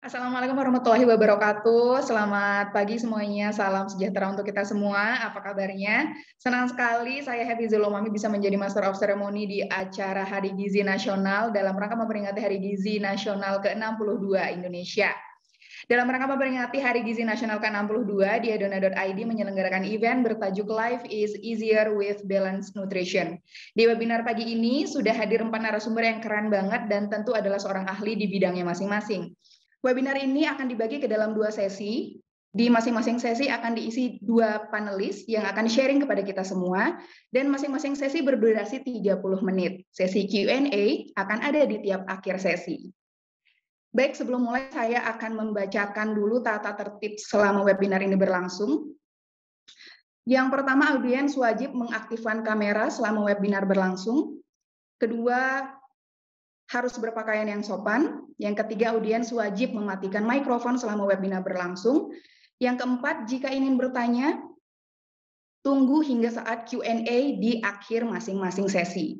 Assalamualaikum warahmatullahi wabarakatuh. Selamat pagi semuanya. Salam sejahtera untuk kita semua. Apa kabarnya? Senang sekali saya Happy Zulumami bisa menjadi Master of Ceremony di acara Hari Gizi Nasional dalam rangka memperingati Hari Gizi Nasional ke-62 Indonesia. Dalam rangka memperingati Hari Gizi Nasional ke-62, Diadona.id menyelenggarakan event bertajuk Life is Easier with Balanced Nutrition. Di webinar pagi ini sudah hadir 4 narasumber yang keren banget dan tentu adalah seorang ahli di bidangnya masing-masing. Webinar ini akan dibagi ke dalam 2 sesi. Di masing-masing sesi akan diisi 2 panelis yang akan sharing kepada kita semua, dan masing-masing sesi berdurasi 30 menit. Sesi Q&A akan ada di tiap akhir sesi. Baik, sebelum mulai saya akan membacakan dulu tata tertib selama webinar ini berlangsung. Yang pertama, audiens wajib mengaktifkan kamera selama webinar berlangsung. Kedua, harus berpakaian yang sopan. Yang ketiga, audiens wajib mematikan mikrofon selama webinar berlangsung. Yang keempat, jika ingin bertanya, tunggu hingga saat Q&A di akhir masing-masing sesi.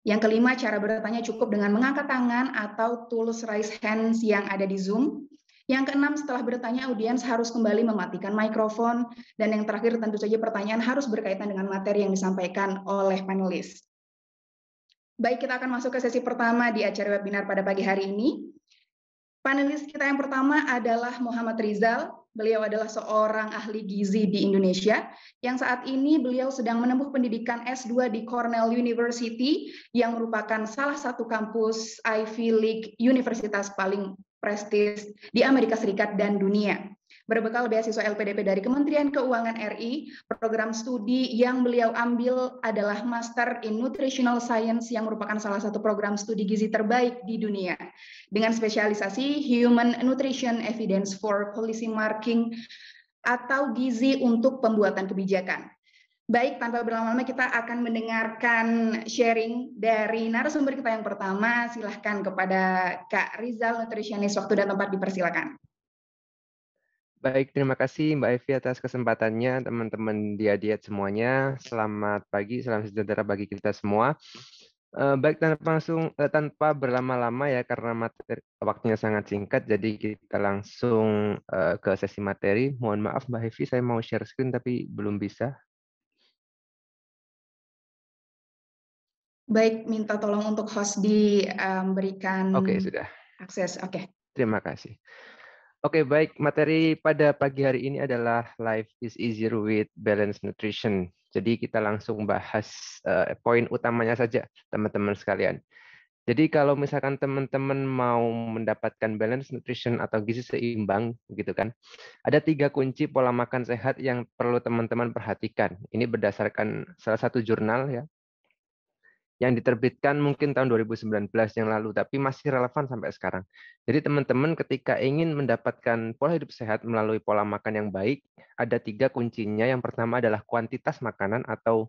Yang kelima, cara bertanya cukup dengan mengangkat tangan atau tools raise hands yang ada di Zoom. Yang keenam, setelah bertanya, audiens harus kembali mematikan mikrofon. Dan yang terakhir, tentu saja pertanyaan harus berkaitan dengan materi yang disampaikan oleh panelis. Baik, kita akan masuk ke sesi pertama di acara webinar pada pagi hari ini. Panelis kita yang pertama adalah Muhammad Rizal. Beliau adalah seorang ahli gizi di Indonesia, yang saat ini beliau sedang menempuh pendidikan S2 di Cornell University, yang merupakan salah satu kampus Ivy League universitas paling prestis di Amerika Serikat dan dunia. Berbekal beasiswa LPDP dari Kementerian Keuangan RI, program studi yang beliau ambil adalah Master in Nutritional Science yang merupakan salah satu program studi gizi terbaik di dunia, dengan spesialisasi Human Nutrition Evidence for Policy Making atau gizi untuk pembuatan kebijakan. Baik, tanpa berlama-lama kita akan mendengarkan sharing dari narasumber kita yang pertama. Silahkan kepada Kak Rizal, nutritionist. Waktu dan tempat dipersilakan. Baik, terima kasih Mbak Evi atas kesempatannya, teman-teman Diet semuanya. Selamat pagi, salam sejahtera bagi kita semua. Baik, tanpa berlama-lama ya, karena waktunya sangat singkat, jadi kita langsung ke sesi materi. Mohon maaf Mbak Evi, saya mau share screen tapi belum bisa. Baik, minta tolong untuk host diberikan sudah. akses. Terima kasih. Oke, baik. Materi pada pagi hari ini adalah Life is Easier with Balanced Nutrition. Jadi kita langsung bahas poin utamanya saja, teman-teman sekalian. Jadi kalau misalkan teman-teman mau mendapatkan balance nutrition atau gizi seimbang, gitu kan, ada 3 kunci pola makan sehat yang perlu teman-teman perhatikan. Ini berdasarkan salah satu jurnal ya, yang diterbitkan mungkin tahun 2019 yang lalu, tapi masih relevan sampai sekarang. Jadi teman-teman ketika ingin mendapatkan pola hidup sehat melalui pola makan yang baik, ada 3 kuncinya. Yang pertama adalah kuantitas makanan atau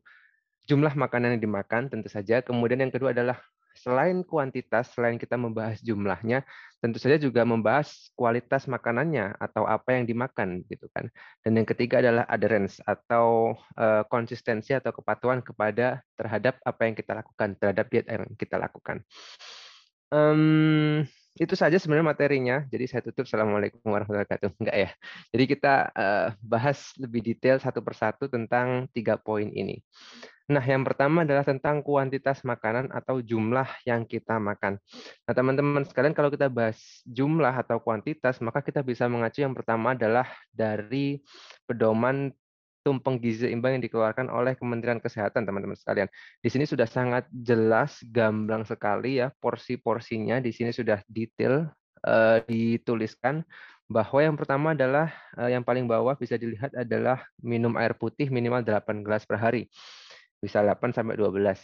jumlah makanan yang dimakan tentu saja. Kemudian yang kedua adalah selain kuantitas, selain kita membahas jumlahnya, tentu saja juga membahas kualitas makanannya atau apa yang dimakan gitu kan. Dan yang ketiga adalah adherence atau konsistensi atau kepatuhan terhadap apa yang kita lakukan, terhadap diet yang kita lakukan. Itu saja sebenarnya materinya. Jadi saya tutup. Assalamualaikum warahmatullahi wabarakatuh. Enggak ya. Jadi kita bahas lebih detail satu persatu tentang 3 poin ini. Nah, yang pertama adalah tentang kuantitas makanan atau jumlah yang kita makan. Nah, teman-teman sekalian, kalau kita bahas jumlah atau kuantitas, maka kita bisa mengacu yang pertama adalah dari pedoman tumpeng gizi seimbang yang dikeluarkan oleh Kementerian Kesehatan, teman-teman sekalian. Di sini sudah sangat jelas, gamblang sekali ya, porsi-porsinya di sini sudah detail dituliskan, bahwa yang pertama adalah yang paling bawah bisa dilihat adalah minum air putih minimal 8 gelas per hari. Bisa 8 sampai 12.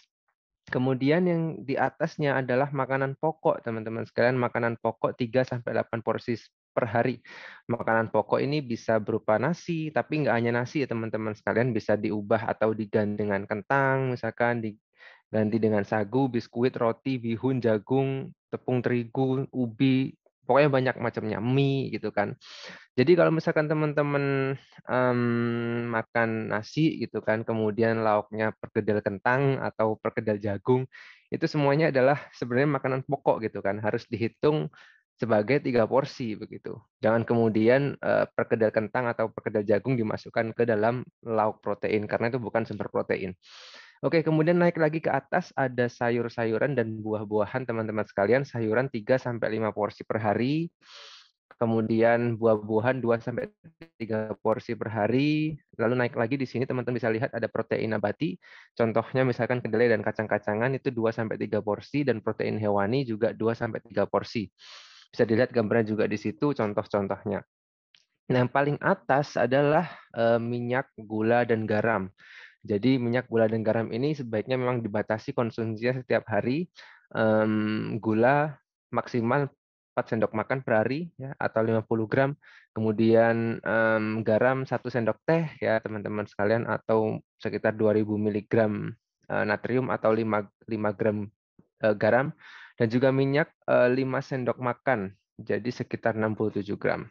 Kemudian yang di atasnya adalah makanan pokok, teman-teman sekalian. Makanan pokok 3 sampai 8 porsi per hari. Makanan pokok ini bisa berupa nasi, tapi nggak hanya nasi ya teman-teman sekalian, bisa diubah atau diganti dengan kentang, misalkan diganti dengan sagu, biskuit, roti, bihun, jagung, tepung terigu, ubi, pokoknya banyak macamnya, mie gitu kan. Jadi kalau misalkan teman-teman makan nasi gitu kan, kemudian lauknya perkedel kentang atau perkedel jagung, itu semuanya adalah sebenarnya makanan pokok gitu kan, harus dihitung sebagai 3 porsi begitu. Jangan kemudian perkedel kentang atau perkedel jagung dimasukkan ke dalam lauk protein karena itu bukan sumber protein. Oke, kemudian naik lagi ke atas ada sayur-sayuran dan buah-buahan teman-teman sekalian, sayuran 3 sampai 5 porsi per hari. Kemudian buah-buahan 2 sampai 3 porsi per hari. Lalu naik lagi di sini teman-teman bisa lihat ada protein nabati. Contohnya misalkan kedelai dan kacang-kacangan itu 2 sampai 3 porsi dan protein hewani juga 2 sampai 3 porsi. Bisa dilihat gambarnya juga di situ contoh-contohnya. Nah, yang paling atas adalah minyak, gula, dan garam. Jadi minyak, gula, dan garam ini sebaiknya memang dibatasi konsumsinya setiap hari. Gula maksimal 4 sendok makan per hari ya, atau 50 gram. Kemudian garam 1 sendok teh ya teman-teman sekalian, atau sekitar 2000 miligram natrium atau 5 gram garam. Dan juga minyak 5 sendok makan, jadi sekitar 67 gram.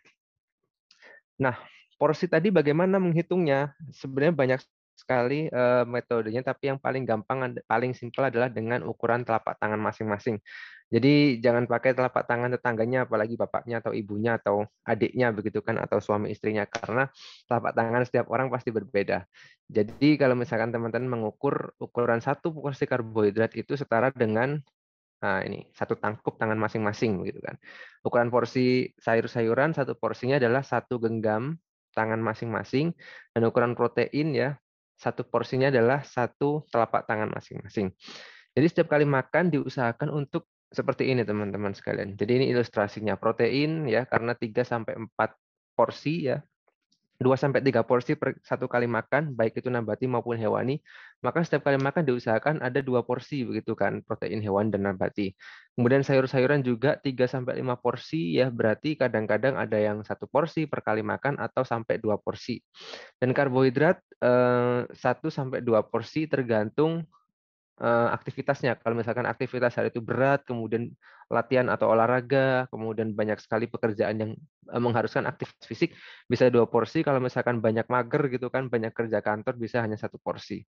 Nah, porsi tadi bagaimana menghitungnya? Sebenarnya banyak sekali metodenya, tapi yang paling gampang, paling simpel adalah dengan ukuran telapak tangan masing-masing. Jadi jangan pakai telapak tangan tetangganya, apalagi bapaknya atau ibunya atau adiknya begitu kan, atau suami istrinya, karena telapak tangan setiap orang pasti berbeda. Jadi kalau misalkan teman-teman mengukur ukuran 1 porsi karbohidrat itu setara dengan ini 1 tangkup tangan masing-masing gitu kan. Ukuran porsi sayur-sayuran 1 porsinya adalah 1 genggam tangan masing-masing, dan ukuran protein ya 1 porsinya adalah 1 telapak tangan masing-masing. Jadi setiap kali makan diusahakan untuk seperti ini teman-teman sekalian. Jadi ini ilustrasinya protein ya, karena 3 sampai 4 porsi ya, 2 sampai 3 porsi per 1 kali makan, baik itu nabati maupun hewani, maka setiap kali makan diusahakan ada 2 porsi begitu kan, protein hewan dan nabati. Kemudian sayur-sayuran juga 3 sampai 5 porsi ya, berarti kadang-kadang ada yang 1 porsi per kali makan atau sampai 2 porsi. Dan karbohidrat 1 sampai 2 porsi tergantung aktivitasnya. Kalau misalkan aktivitas hari itu berat, kemudian latihan atau olahraga, kemudian banyak sekali pekerjaan yang mengharuskan aktivitas fisik, bisa 2 porsi. Kalau misalkan banyak mager gitu kan, banyak kerja kantor, bisa hanya 1 porsi.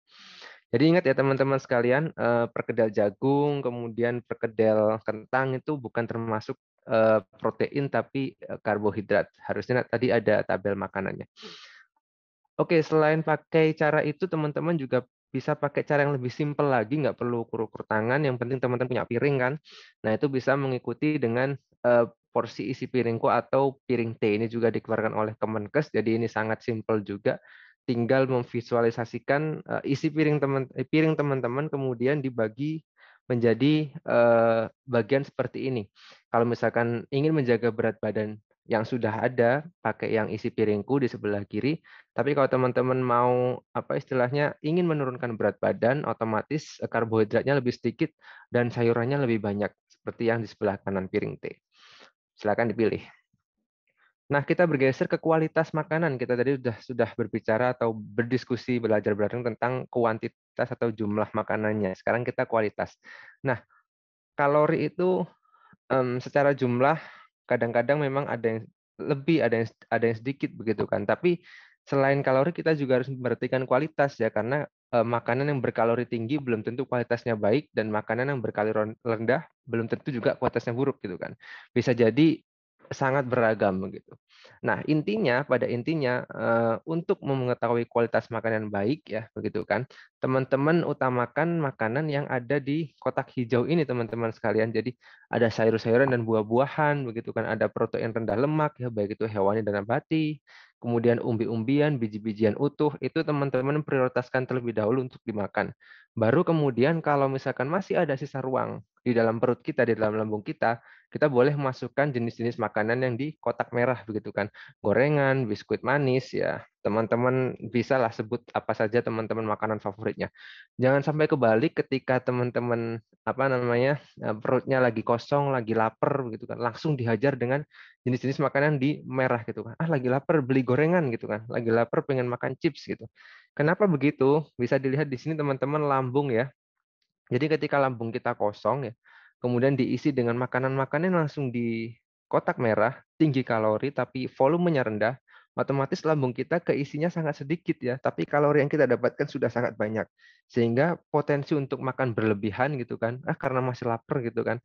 Jadi ingat ya teman-teman sekalian, perkedel jagung, kemudian perkedel kentang itu bukan termasuk protein tapi karbohidrat. Harusnya tadi ada tabel makanannya. Oke, selain pakai cara itu, teman-teman juga bisa pakai cara yang lebih simpel lagi, nggak perlu ukur-ukur tangan, yang penting teman-teman punya piring kan. Nah, itu bisa mengikuti dengan porsi isi piringku atau piring T. Ini juga dikeluarkan oleh Kemenkes, jadi ini sangat simpel juga. Tinggal memvisualisasikan isi piring teman-teman, kemudian dibagi menjadi bagian seperti ini. Kalau misalkan ingin menjaga berat badan yang sudah ada, pakai yang isi piringku di sebelah kiri. Tapi kalau teman-teman mau apa istilahnya ingin menurunkan berat badan, otomatis karbohidratnya lebih sedikit dan sayurannya lebih banyak seperti yang di sebelah kanan piring T. Silakan dipilih. Nah, kita bergeser ke kualitas makanan. Kita tadi sudah berbicara atau berdiskusi belajar bareng tentang kuantitas atau jumlah makanannya. Sekarang kita kualitas. Nah, kalori itu secara jumlah kadang-kadang memang ada yang lebih, ada yang sedikit begitu kan. Tapi selain kalori kita juga harus memperhatikan kualitas ya, karena makanan yang berkalori tinggi belum tentu kualitasnya baik, dan makanan yang berkalori rendah belum tentu juga kualitasnya buruk gitu kan. Bisa jadi sangat beragam begitu. Nah, pada intinya untuk mengetahui kualitas makanan baik ya, begitu kan. Teman-teman utamakan makanan yang ada di kotak hijau ini teman-teman sekalian. Jadi ada sayur-sayuran dan buah-buahan begitu kan, ada protein rendah lemak ya, baik itu hewani dan nabati. Kemudian umbi-umbian, biji-bijian utuh, itu teman-teman prioritaskan terlebih dahulu untuk dimakan. Baru kemudian kalau misalkan masih ada sisa ruang di dalam perut kita, di dalam lambung kita boleh masukkan jenis-jenis makanan yang di kotak merah begitu kan. Gorengan, biskuit manis ya. Teman-teman bisa lah sebut apa saja teman-teman makanan favoritnya. Jangan sampai kebalik ketika teman-teman perutnya lagi kosong, lagi lapar gitu kan, langsung dihajar dengan jenis-jenis makanan di merah gitu kan. Ah, lagi lapar beli gorengan gitu kan. Lagi lapar pengen makan chips gitu. Kenapa begitu? Bisa dilihat di sini teman-teman lambung ya. Jadi ketika lambung kita kosong ya, kemudian diisi dengan makanan-makanan langsung di kotak merah, tinggi kalori tapi volumenya rendah, otomatis lambung kita keisinya sangat sedikit ya, tapi kalori yang kita dapatkan sudah sangat banyak. Sehingga potensi untuk makan berlebihan gitu kan, karena masih lapar gitu kan,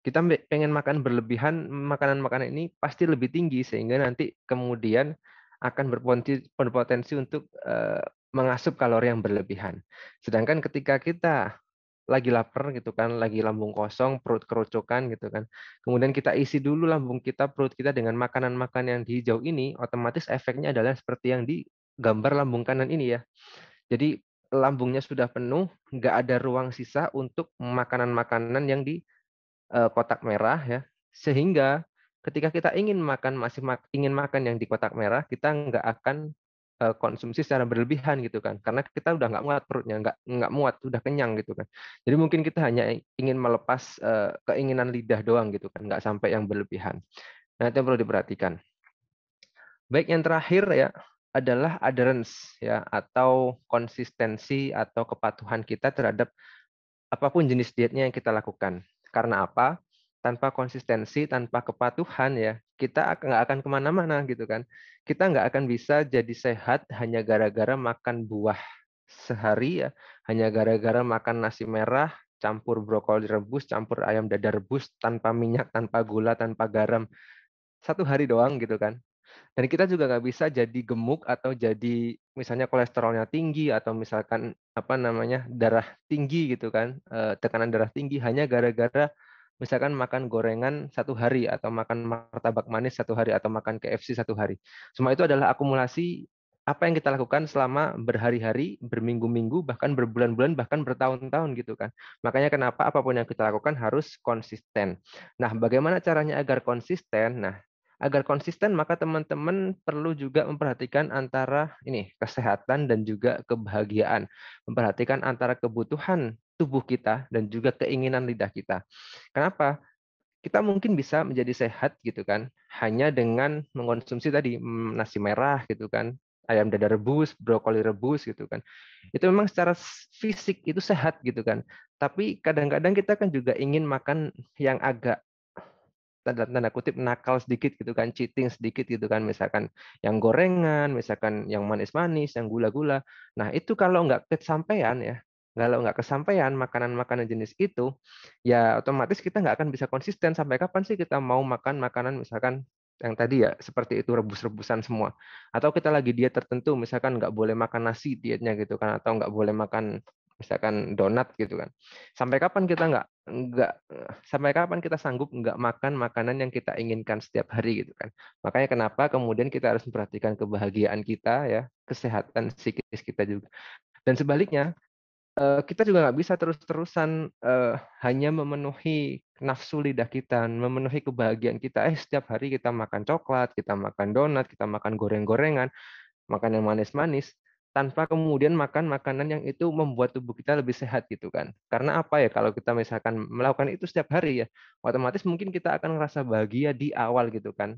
Kita pengen makan berlebihan, makanan-makanan ini pasti lebih tinggi sehingga nanti kemudian akan berpotensi untuk mengasup kalori yang berlebihan. Sedangkan ketika kita lagi lapar gitu kan, lagi lambung kosong, perut kerocokan gitu kan. Kemudian kita isi dulu lambung kita, perut kita dengan makanan-makanan yang hijau ini, otomatis efeknya adalah seperti yang di gambar lambung kanan ini ya. Jadi lambungnya sudah penuh, nggak ada ruang sisa untuk makanan-makanan yang di kotak merah ya. Sehingga ketika kita ingin makan yang di kotak merah, kita nggak akan konsumsi secara berlebihan gitu kan. Karena kita udah nggak muat perutnya, nggak muat, udah kenyang gitu kan. Jadi mungkin kita hanya ingin melepas keinginan lidah doang gitu kan, nggak sampai yang berlebihan. Nah, itu yang perlu diperhatikan. Baik, yang terakhir ya adalah adherence ya, atau konsistensi atau kepatuhan kita terhadap apapun jenis dietnya yang kita lakukan. Karena apa? Tanpa konsistensi, tanpa kepatuhan ya, kita nggak akan kemana-mana gitu kan. Kita nggak akan bisa jadi sehat hanya gara-gara makan buah sehari ya, hanya gara-gara makan nasi merah, campur brokoli rebus, campur ayam dada rebus, tanpa minyak, tanpa gula, tanpa garam. Satu hari doang gitu kan. Dan kita juga nggak bisa jadi gemuk atau jadi misalnya kolesterolnya tinggi atau misalkan apa namanya darah tinggi gitu kan, tekanan darah tinggi hanya gara-gara misalkan makan gorengan satu hari atau makan martabak manis satu hari atau makan KFC satu hari. Semua itu adalah akumulasi apa yang kita lakukan selama berhari-hari, berminggu-minggu, bahkan berbulan-bulan, bahkan bertahun-tahun gitu kan. Makanya kenapa apapun yang kita lakukan harus konsisten. Nah, bagaimana caranya agar konsisten? Nah, agar konsisten, maka teman-teman perlu juga memperhatikan antara ini kesehatan dan juga kebahagiaan. Memperhatikan antara kebutuhan tubuh kita dan juga keinginan lidah kita. Kenapa? Kita mungkin bisa menjadi sehat gitu kan, hanya dengan mengonsumsi tadi nasi merah gitu kan, ayam dada rebus, brokoli rebus gitu kan. Itu memang secara fisik itu sehat gitu kan. Tapi kadang-kadang kita kan juga ingin makan yang agak tanda tanda kutip nakal sedikit gitu kan, cheating sedikit gitu kan, misalkan yang gorengan, misalkan yang manis-manis, yang gula-gula. Nah, itu kalau nggak kesampaian ya, kalau nggak kesampaian makanan-makanan jenis itu, ya otomatis kita nggak akan bisa konsisten. Sampai kapan sih kita mau makan makanan misalkan yang tadi ya, seperti itu rebus-rebusan semua. Atau kita lagi diet tertentu, misalkan nggak boleh makan nasi dietnya gitu kan, atau nggak boleh makan misalkan donat gitu kan. Sampai kapan kita nggak sampai kapan kita sanggup nggak makan makanan yang kita inginkan setiap hari gitu kan. Makanya kenapa kemudian kita harus memperhatikan kebahagiaan kita ya, kesehatan psikis kita juga. Dan sebaliknya, kita juga nggak bisa terus-terusan hanya memenuhi nafsu lidah kita, memenuhi kebahagiaan kita. Setiap hari kita makan coklat, kita makan donat, kita makan goreng-gorengan, makan yang manis-manis, tanpa kemudian makan makanan yang itu membuat tubuh kita lebih sehat gitu kan. Karena apa ya, kalau kita misalkan melakukan itu setiap hari ya, otomatis mungkin kita akan merasa bahagia di awal gitu kan.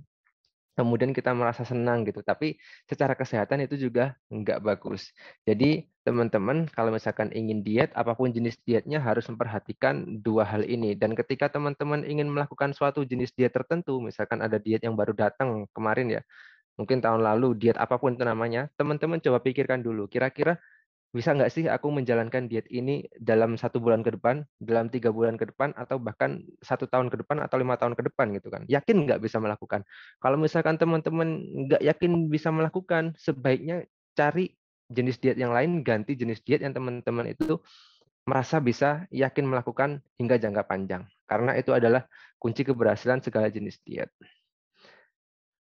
Kemudian kita merasa senang gitu, tapi secara kesehatan itu juga nggak bagus. Jadi teman-teman kalau misalkan ingin diet, apapun jenis dietnya harus memperhatikan dua hal ini. Dan ketika teman-teman ingin melakukan suatu jenis diet tertentu, misalkan ada diet yang baru datang kemarin ya, mungkin tahun lalu, diet apapun itu namanya, teman-teman coba pikirkan dulu, kira-kira bisa nggak sih aku menjalankan diet ini dalam 1 bulan ke depan, dalam 3 bulan ke depan, atau bahkan 1 tahun ke depan, atau 5 tahun ke depan gitu kan? Yakin nggak bisa melakukan? Kalau misalkan teman-teman nggak yakin bisa melakukan, sebaiknya cari jenis diet yang lain, ganti jenis diet yang teman-teman itu merasa bisa yakin melakukan hingga jangka panjang. Karena itu adalah kunci keberhasilan segala jenis diet.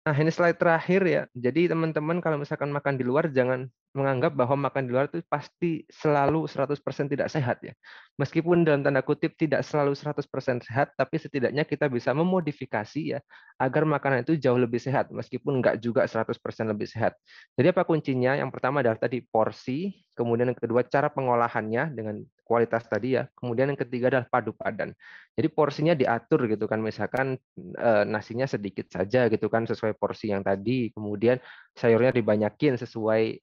Nah, ini slide terakhir ya. Jadi teman-teman kalau misalkan makan di luar jangan menganggap bahwa makan di luar itu pasti selalu 100% tidak sehat ya. Meskipun dalam tanda kutip tidak selalu 100% sehat, tapi setidaknya kita bisa memodifikasi ya agar makanan itu jauh lebih sehat meskipun nggak juga 100% lebih sehat. Jadi apa kuncinya? Yang pertama adalah tadi porsi, kemudian yang kedua cara pengolahannya dengan kualitas tadi ya. Kemudian yang ketiga adalah padu padan. Jadi porsinya diatur gitu kan, misalkan nasinya sedikit saja gitu kan sesuai porsi yang tadi, kemudian sayurnya dibanyakin sesuai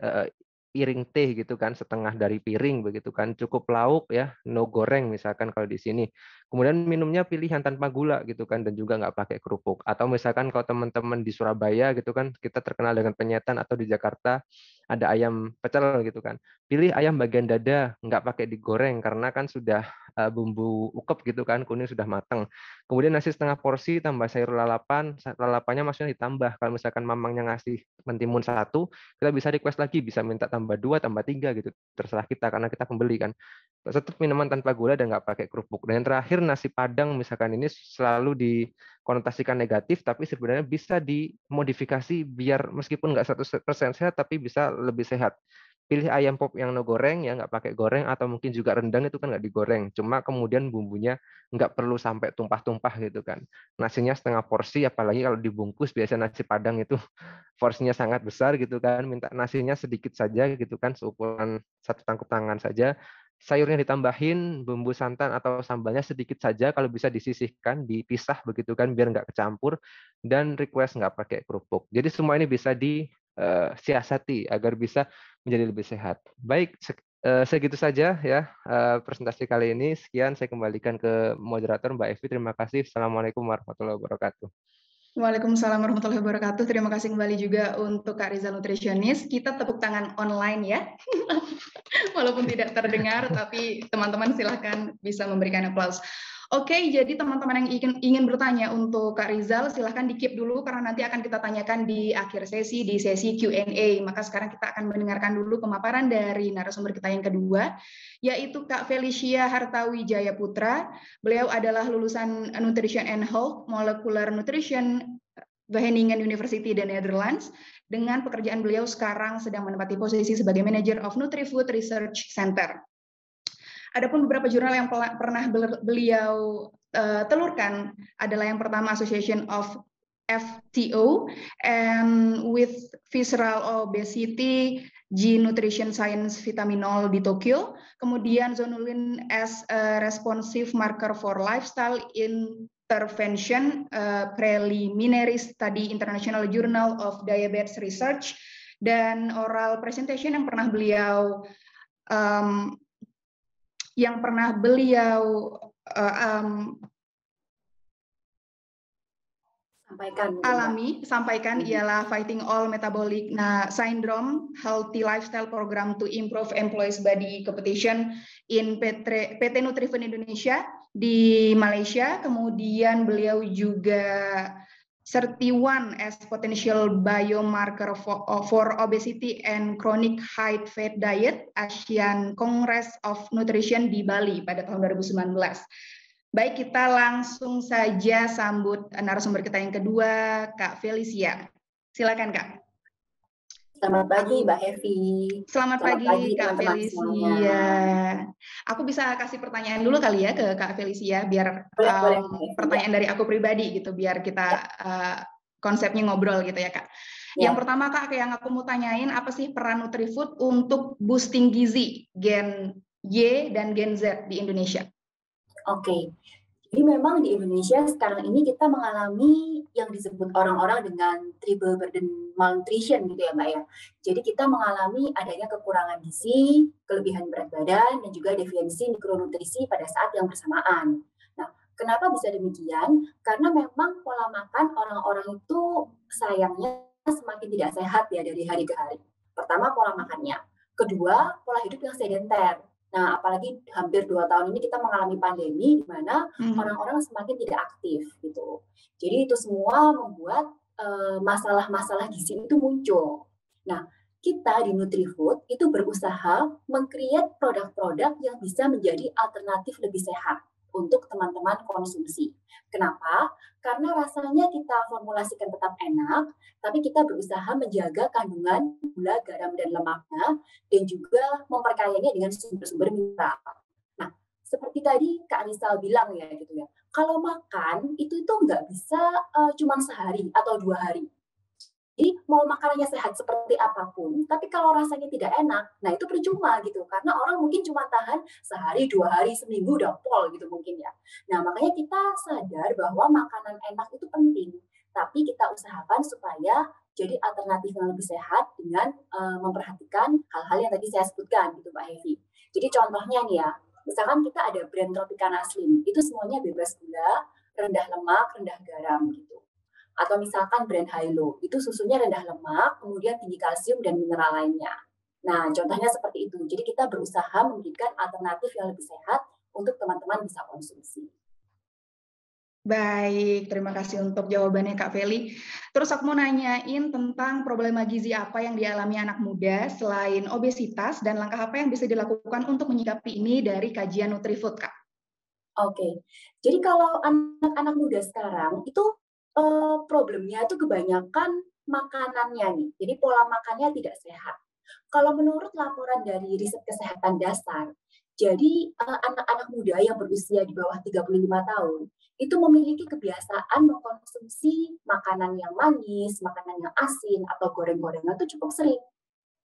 piring teh gitu kan, setengah dari piring begitu kan, cukup lauk ya, no goreng misalkan kalau di sini. Kemudian minumnya pilihan tanpa gula gitu kan, dan juga nggak pakai kerupuk. Atau misalkan kalau teman-teman di Surabaya gitu kan, kita terkenal dengan penyetan, atau di Jakarta ada ayam pecel gitu kan. Pilih ayam bagian dada, nggak pakai digoreng karena kan sudah bumbu ukep gitu kan, kuning sudah matang. Kemudian nasi setengah porsi tambah sayur lalapan, lalapannya maksudnya ditambah. Kalau misalkan mamangnya ngasih mentimun satu, kita bisa request lagi, bisa minta tambah 2, tambah 3 gitu. Terserah kita karena kita pembeli kan. Tetap minuman tanpa gula dan nggak pakai kerupuk. Dan yang terakhir nasi padang misalkan ini selalu dikonotasikan negatif, tapi sebenarnya bisa dimodifikasi biar meskipun nggak 100% sehat, tapi bisa lebih sehat. Pilih ayam pop yang no goreng ya, nggak pakai goreng, atau mungkin juga rendang itu kan nggak digoreng. Cuma kemudian bumbunya nggak perlu sampai tumpah-tumpah gitu kan. Nasinya setengah porsi, apalagi kalau dibungkus biasa nasi padang itu porsinya sangat besar gitu kan. Minta nasinya sedikit saja gitu kan, seukuran satu tangkup tangan saja. Sayurnya ditambahin, bumbu santan atau sambalnya sedikit saja, kalau bisa disisihkan, dipisah begitu kan, biar nggak kecampur, dan request nggak pakai kerupuk. Jadi semua ini bisa disiasati agar bisa menjadi lebih sehat. Baik, segitu saja ya presentasi kali ini. Sekian, saya kembalikan ke moderator Mbak Evi. Terima kasih. Assalamualaikum warahmatullahi wabarakatuh. Waalaikumsalam warahmatullahi wabarakatuh. Terima kasih kembali juga untuk Kak Rizal Nutritionist. Kita tepuk tangan online ya. Walaupun tidak terdengar, tapi teman-teman silahkan bisa memberikan aplaus. Oke, jadi teman-teman yang ingin bertanya untuk Kak Rizal, silahkan di-keep dulu karena nanti akan kita tanyakan di akhir sesi, di sesi Q&A. Maka sekarang kita akan mendengarkan dulu pemaparan dari narasumber kita yang kedua, yaitu Kak Felicia Hartawi Jayaputra. Beliau adalah lulusan Nutrition and Health, Molecular Nutrition, Wageningen University the Netherlands. Dengan pekerjaan beliau sekarang sedang menempati posisi sebagai Manager of Nutrifood Research Center. Adapun beberapa jurnal yang pernah beliau telurkan adalah yang pertama Association of FTO and with Visceral Obesity, Gene Nutrition Science Vitaminol di Tokyo, kemudian zonulin as a responsive marker for lifestyle intervention, preliminary study International Journal of Diabetes Research, dan oral presentation yang pernah beliau sampaikan ialah Fighting All Metabolic Syndrome, Healthy Lifestyle Program to Improve Employees Body Competition in PT Nutrifood Indonesia di Malaysia. Kemudian beliau juga 31 as potential biomarker for obesity and chronic high fat diet, Asian Congress of Nutrition di Bali pada tahun 2019. Baik, kita langsung saja sambut narasumber kita yang kedua, Kak Felicia. Silakan, Kak. Selamat pagi, Mbak Hevi. Selamat pagi, Kak Felicia. Aku bisa kasih pertanyaan dulu kali ya ke Kak Felicia, biar boleh, pertanyaan dari aku pribadi gitu, biar kita konsepnya ngobrol gitu ya, Kak. Yang pertama, Kak, yang aku mau tanyain, apa sih peran Nutrifood untuk boosting gizi Gen Y dan Gen Z di Indonesia? Oke. Jadi memang di Indonesia sekarang ini kita mengalami yang disebut orang-orang dengan triple burden malnutrition gitu ya Mbak ya. Jadi kita mengalami adanya kekurangan gizi, kelebihan berat badan, dan juga defisiensi mikronutrisi pada saat yang bersamaan. Nah, kenapa bisa demikian? Karena memang pola makan orang-orang itu sayangnya semakin tidak sehat ya dari hari ke hari. Pertama, pola makannya. Kedua, pola hidup yang sedenter. Nah, apalagi hampir 2 tahun ini kita mengalami pandemi di mana orang-orang semakin tidak aktif gitu. Jadi itu semua membuat masalah-masalah gizi itu muncul. Nah, kita di Nutrifood itu berusaha meng-create produk-produk yang bisa menjadi alternatif lebih sehat untuk teman-teman konsumsi. Kenapa? Karena rasanya kita formulasikan tetap enak, tapi kita berusaha menjaga kandungan gula, garam, dan lemaknya, dan juga memperkayanya dengan sumber-sumber mineral. Nah, seperti tadi Kak Rizal bilang ya gitu ya, kalau makan itu nggak bisa cuma sehari atau 2 hari. Jadi mau makanannya sehat seperti apapun, tapi kalau rasanya tidak enak, nah itu percuma gitu. Karena orang mungkin cuma tahan sehari, 2 hari, seminggu udah pol gitu mungkin ya. Nah makanya kita sadar bahwa makanan enak itu penting. Tapi kita usahakan supaya jadi alternatif yang lebih sehat dengan memperhatikan hal-hal yang tadi saya sebutkan gitu Mbak Hevi. Jadi contohnya nih ya, misalkan kita ada brand Tropicana Slim, itu semuanya bebas gula, rendah lemak, rendah garam gitu. Atau misalkan brand Hilo, itu susunya rendah lemak, kemudian tinggi kalsium dan mineral lainnya. Nah, contohnya seperti itu. Jadi kita berusaha memberikan alternatif yang lebih sehat untuk teman-teman bisa konsumsi. Baik, terima kasih untuk jawabannya Kak Feli. Terus aku mau nanyain tentang problema gizi apa yang dialami anak muda selain obesitas dan langkah apa yang bisa dilakukan untuk menyikapi ini dari kajian Nutrifood, Kak? Oke, jadi kalau anak-anak muda sekarang itu problemnya itu kebanyakan makanannya nih, jadi pola makannya tidak sehat. Kalau menurut laporan dari riset kesehatan dasar, jadi anak-anak muda yang berusia di bawah 35 tahun itu memiliki kebiasaan mengkonsumsi makanan yang manis, makanan yang asin, atau goreng-gorengan itu cukup sering.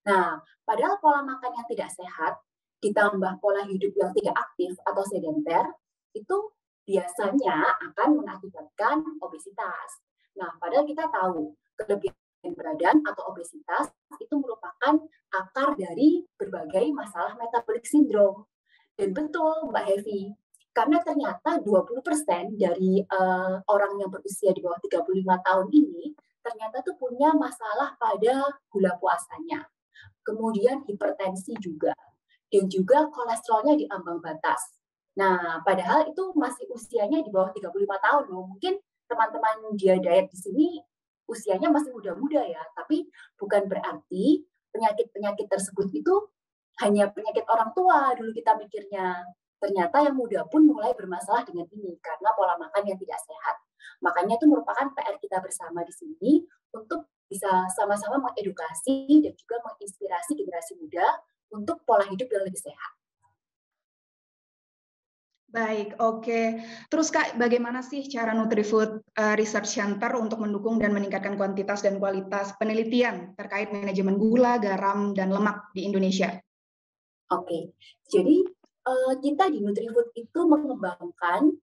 Nah, padahal pola makan yang tidak sehat, ditambah pola hidup yang tidak aktif atau sedenter, itu biasanya akan mengakibatkan obesitas. Nah, padahal kita tahu kelebihan badan atau obesitas itu merupakan akar dari berbagai masalah metabolic syndrome. Dan betul Mbak Hevi, karena ternyata 20% dari orang yang berusia di bawah 35 tahun ini ternyata tuh punya masalah pada gula puasanya. Kemudian hipertensi juga, dan juga kolesterolnya di ambang batas. Nah, padahal itu masih usianya di bawah 35 tahun loh. Mungkin teman-teman dia diet di sini usianya masih muda-muda ya, tapi bukan berarti penyakit-penyakit tersebut itu hanya penyakit orang tua dulu kita mikirnya. Ternyata yang muda pun mulai bermasalah dengan ini karena pola makan yang tidak sehat. Makanya itu merupakan PR kita bersama di sini untuk bisa sama-sama mengedukasi dan juga menginspirasi generasi muda untuk pola hidup yang lebih sehat. Baik, oke. Terus Kak, bagaimana sih cara Nutrifood Research Center untuk mendukung dan meningkatkan kuantitas dan kualitas penelitian terkait manajemen gula, garam, dan lemak di Indonesia? Oke, jadi kita di Nutrifood itu mengembangkan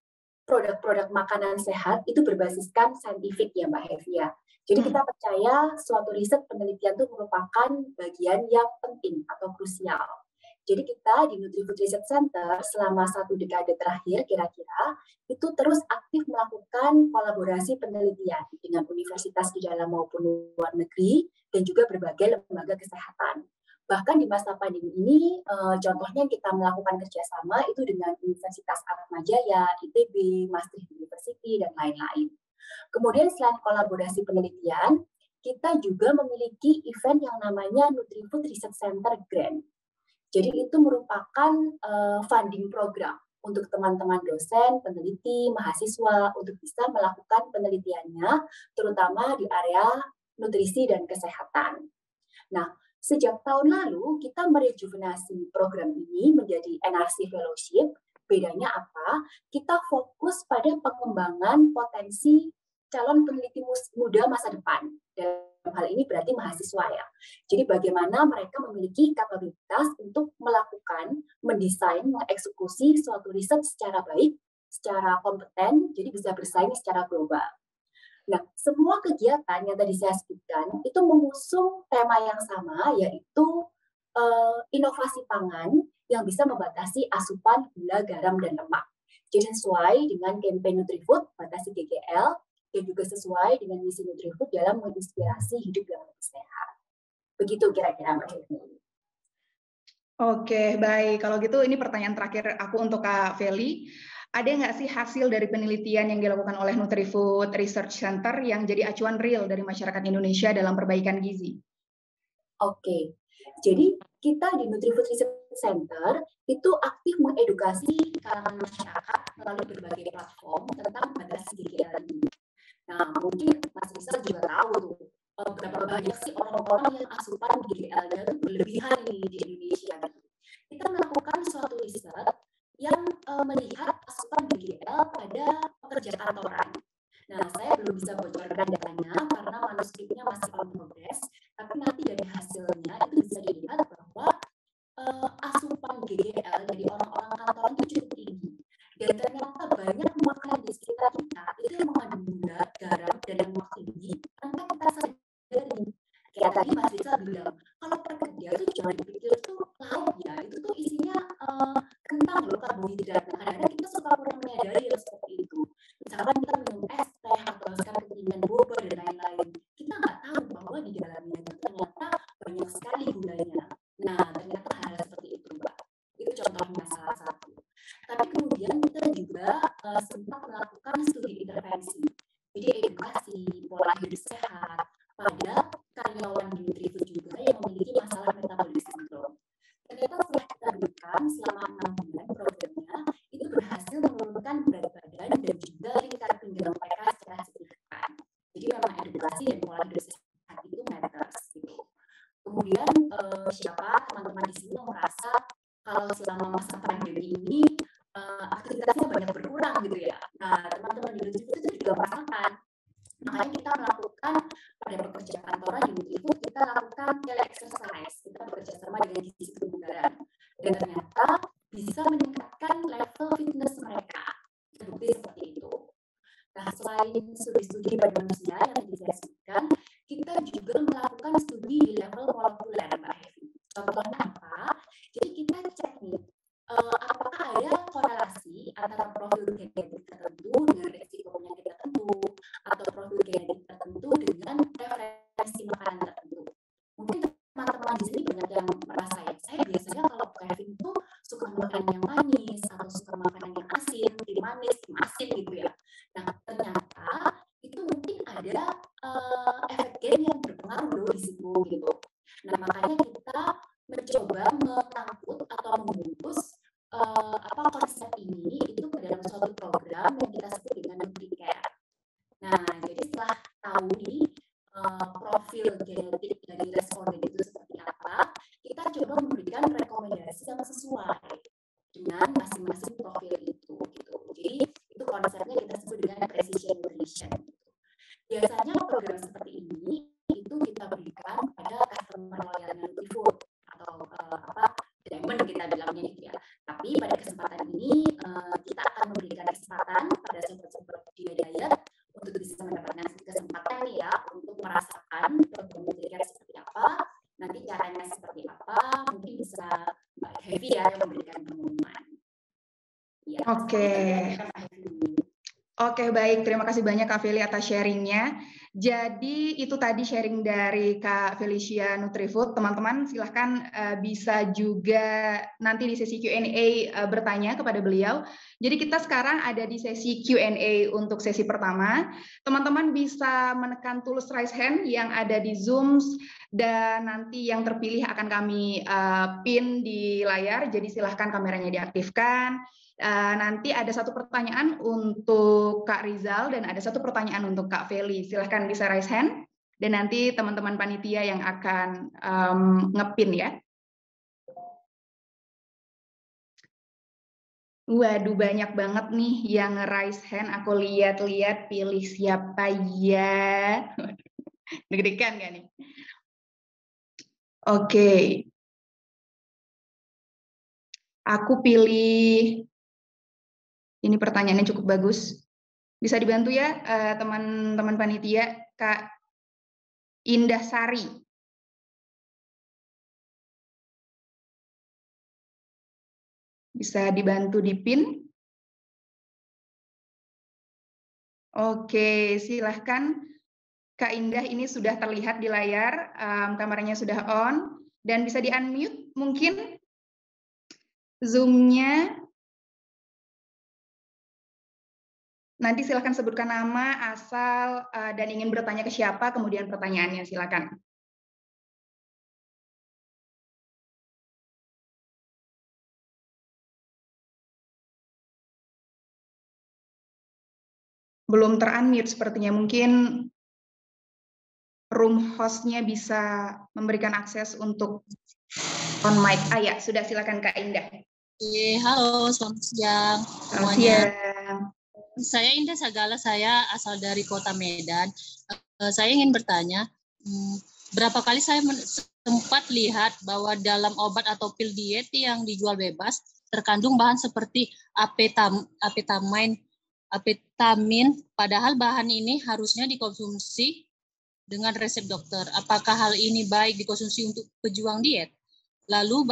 produk-produk makanan sehat itu berbasiskan saintifik ya Mbak Hevia. Jadi kita percaya suatu riset penelitian itu merupakan bagian yang penting atau krusial. Jadi kita di Nutrifood Research Center selama 1 dekade terakhir kira-kira itu terus aktif melakukan kolaborasi penelitian dengan universitas di dalam maupun luar negeri dan juga berbagai lembaga kesehatan. Bahkan di masa pandemi ini, contohnya kita melakukan kerjasama itu dengan Universitas Atmajaya, ITB, Maastricht University, dan lain-lain. Kemudian selain kolaborasi penelitian, kita juga memiliki event yang namanya Nutrifood Research Center Grant. Jadi itu merupakan funding program untuk teman-teman dosen, peneliti, mahasiswa untuk bisa melakukan penelitiannya, terutama di area nutrisi dan kesehatan. Nah, sejak tahun lalu kita merejuvenasi program ini menjadi NRC Fellowship. Bedanya apa? Kita fokus pada pengembangan potensi calon peneliti muda masa depan. Dalam hal ini berarti mahasiswa ya. Jadi bagaimana mereka memiliki kapabilitas untuk melakukan, mendesain, mengeksekusi suatu riset secara baik, secara kompeten, jadi bisa bersaing secara global. Nah, semua kegiatan yang tadi saya sebutkan itu mengusung tema yang sama, yaitu inovasi pangan yang bisa membatasi asupan gula, garam, dan lemak. Jadi sesuai dengan campaign Nutrifood, batasi GGL, dan juga sesuai dengan misi Nutrifood dalam menginspirasi hidup yang lebih sehat. Begitu kira-kira Mbak Hevi. Oke, baik. Kalau gitu ini pertanyaan terakhir aku untuk Kak Feli. Ada nggak sih hasil dari penelitian yang dilakukan oleh Nutrifood Research Center yang jadi acuan real dari masyarakat Indonesia dalam perbaikan gizi? Oke, jadi kita di Nutrifood Research Center itu aktif mengedukasi kalangan masyarakat melalui berbagai platform tentang batasi GGL ini. Nah, mungkin Mas Rizal juga tahu berapa banyak sih orang-orang yang asupan GGL-nya itu berlebihan di Indonesia. Kita melakukan suatu riset yang melihat asupan GGL pada pekerja kantoran. Nah, saya belum bisa bocorkan datanya karena manuskripnya masih on progress, tapi nanti dari hasilnya itu bisa dilihat bahwa asupan GGL dari orang-orang kantoran itu cukup tinggi. Dan ternyata banyak makanan di sekitar kita itu yang mengandung gula, garam, dan lemak tinggi. Tanpa kita sadari, kayak tadi Mas Rizal bilang, kalau pekerja itu jangan dipikir itu lauk ya, itu tuh isinya kentang loh, karbohidrat. Nah, kadang-kadang kita suka kurang menyadari hal seperti itu. Misalkan kita minum es teh atau sekarang kekinian boba bahwa di dalamnya itu ternyata banyak sekali gulanya. Nah, ternyata hal seperti itu, Mbak. Itu contohnya salah satu. Tapi kemudian kita juga sempat melakukan studi intervensi. Jadi edukasi, pola hidup sehat pada karyawan di Nutrifood juga yang memiliki masalah metabolisme sindrom. Ternyata setelah kita berikan selama 6 bulan programnya, itu berhasil menurunkan berat badan dan juga lingkar pinggang mereka secara signifikan. Jadi memang edukasi dan pola hidup sehat itu matters gitu. Kemudian siapa teman-teman di sini yang merasa kalau selama masa pandemi ini aktivitasnya banyak berkurang gitu ya. Nah, teman-teman di Nutrifood itu juga merasakan. Makanya kita melakukan pada pekerja kantoran di Nutrifood, kita lakukan tele-exercise. Kita bekerja sama dengan divisi kebugaran. Dan ternyata bisa meningkatkan level fitness mereka. Terbukti seperti itu. Nah, selain studi-studi pada manusia yang tadi saya sebutkan, kita juga melakukan studi di level molekuler, Mbak Hevi. Contohnya apa? Jadi kita cek nih, apakah ada korelasi antara profil genetik tertentu dengan risiko penyakit tertentu atau profil genetik tertentu dengan preferensi makanan tertentu. Mungkin teman-teman di sini banyak yang merasa ya, saya biasanya kalau Kevin itu suka makan yang manis atau suka makan yang asin, tim manis, tim asin gitu ya. Nah, ternyata itu mungkin ada efek gen yang berpengaruh loh di situ gitu. Nah, makanya kita mencoba mengangkut atau membungkus konsep ini itu ke dalam suatu program yang kita sebut dengan NutriCare. Nah, jadi setelah tahu nih profil genetik dari responden itu seperti apa, kita coba memberikan rekomendasi yang sesuai dengan masing-masing profil itu gitu. Jadi itu konsepnya kita sebut dengan precision nutrition. Biasanya program seperti ini itu kita berikan pada customer loyal Nutrifood atau diamond kita bilangnya gitu ya. Tapi pada kesempatan ini kita akan memberikan kesempatan pada sobat-sobat Dia Diet untuk bisa mendapatkan kesempatan nih ya untuk merasakan program NutriCare seperti apa, nanti caranya seperti apa, mungkin bisa Mbak Hevi ya yang memberikan pengumuman. Ya, Oke, baik. Terima kasih banyak Kak Feli atas sharingnya. Jadi itu tadi sharing dari Kak Felicia Nutrifood. Teman-teman silahkan bisa juga nanti di sesi Q&A bertanya kepada beliau. Jadi kita sekarang ada di sesi Q&A untuk sesi pertama. Teman-teman bisa menekan tools raise hand yang ada di Zoom dan nanti yang terpilih akan kami pin di layar. Jadi silahkan kameranya diaktifkan. Nanti ada satu pertanyaan untuk Kak Rizal dan ada satu pertanyaan untuk Kak Feli. Silahkan bisa raise hand dan nanti teman-teman panitia yang akan ngepin ya. Waduh, banyak banget nih yang raise hand. Aku lihat-lihat, pilih siapa ya. Deg-degan nggak nih? Oke. Aku pilih. Ini pertanyaannya cukup bagus. Bisa dibantu ya teman-teman panitia, Kak Indah Sari. Bisa dibantu di pin. Oke, silahkan Kak Indah, ini sudah terlihat di layar, kameranya sudah on, dan bisa di-unmute mungkin Zoom-nya. Nanti silakan sebutkan nama, asal, dan ingin bertanya ke siapa, kemudian pertanyaannya silakan. Belum ter-unmute sepertinya, mungkin room host-nya bisa memberikan akses untuk on mic. Ya, sudah, silakan Kak Indah. Halo, selamat siang semuanya. Saya Indah Sagala, saya asal dari Kota Medan. Saya ingin bertanya, berapa kali saya sempat lihat bahwa dalam obat atau pil diet yang dijual bebas terkandung bahan seperti amfetamin, padahal bahan ini harusnya dikonsumsi dengan resep dokter. Apakah hal ini baik dikonsumsi untuk pejuang diet? Lalu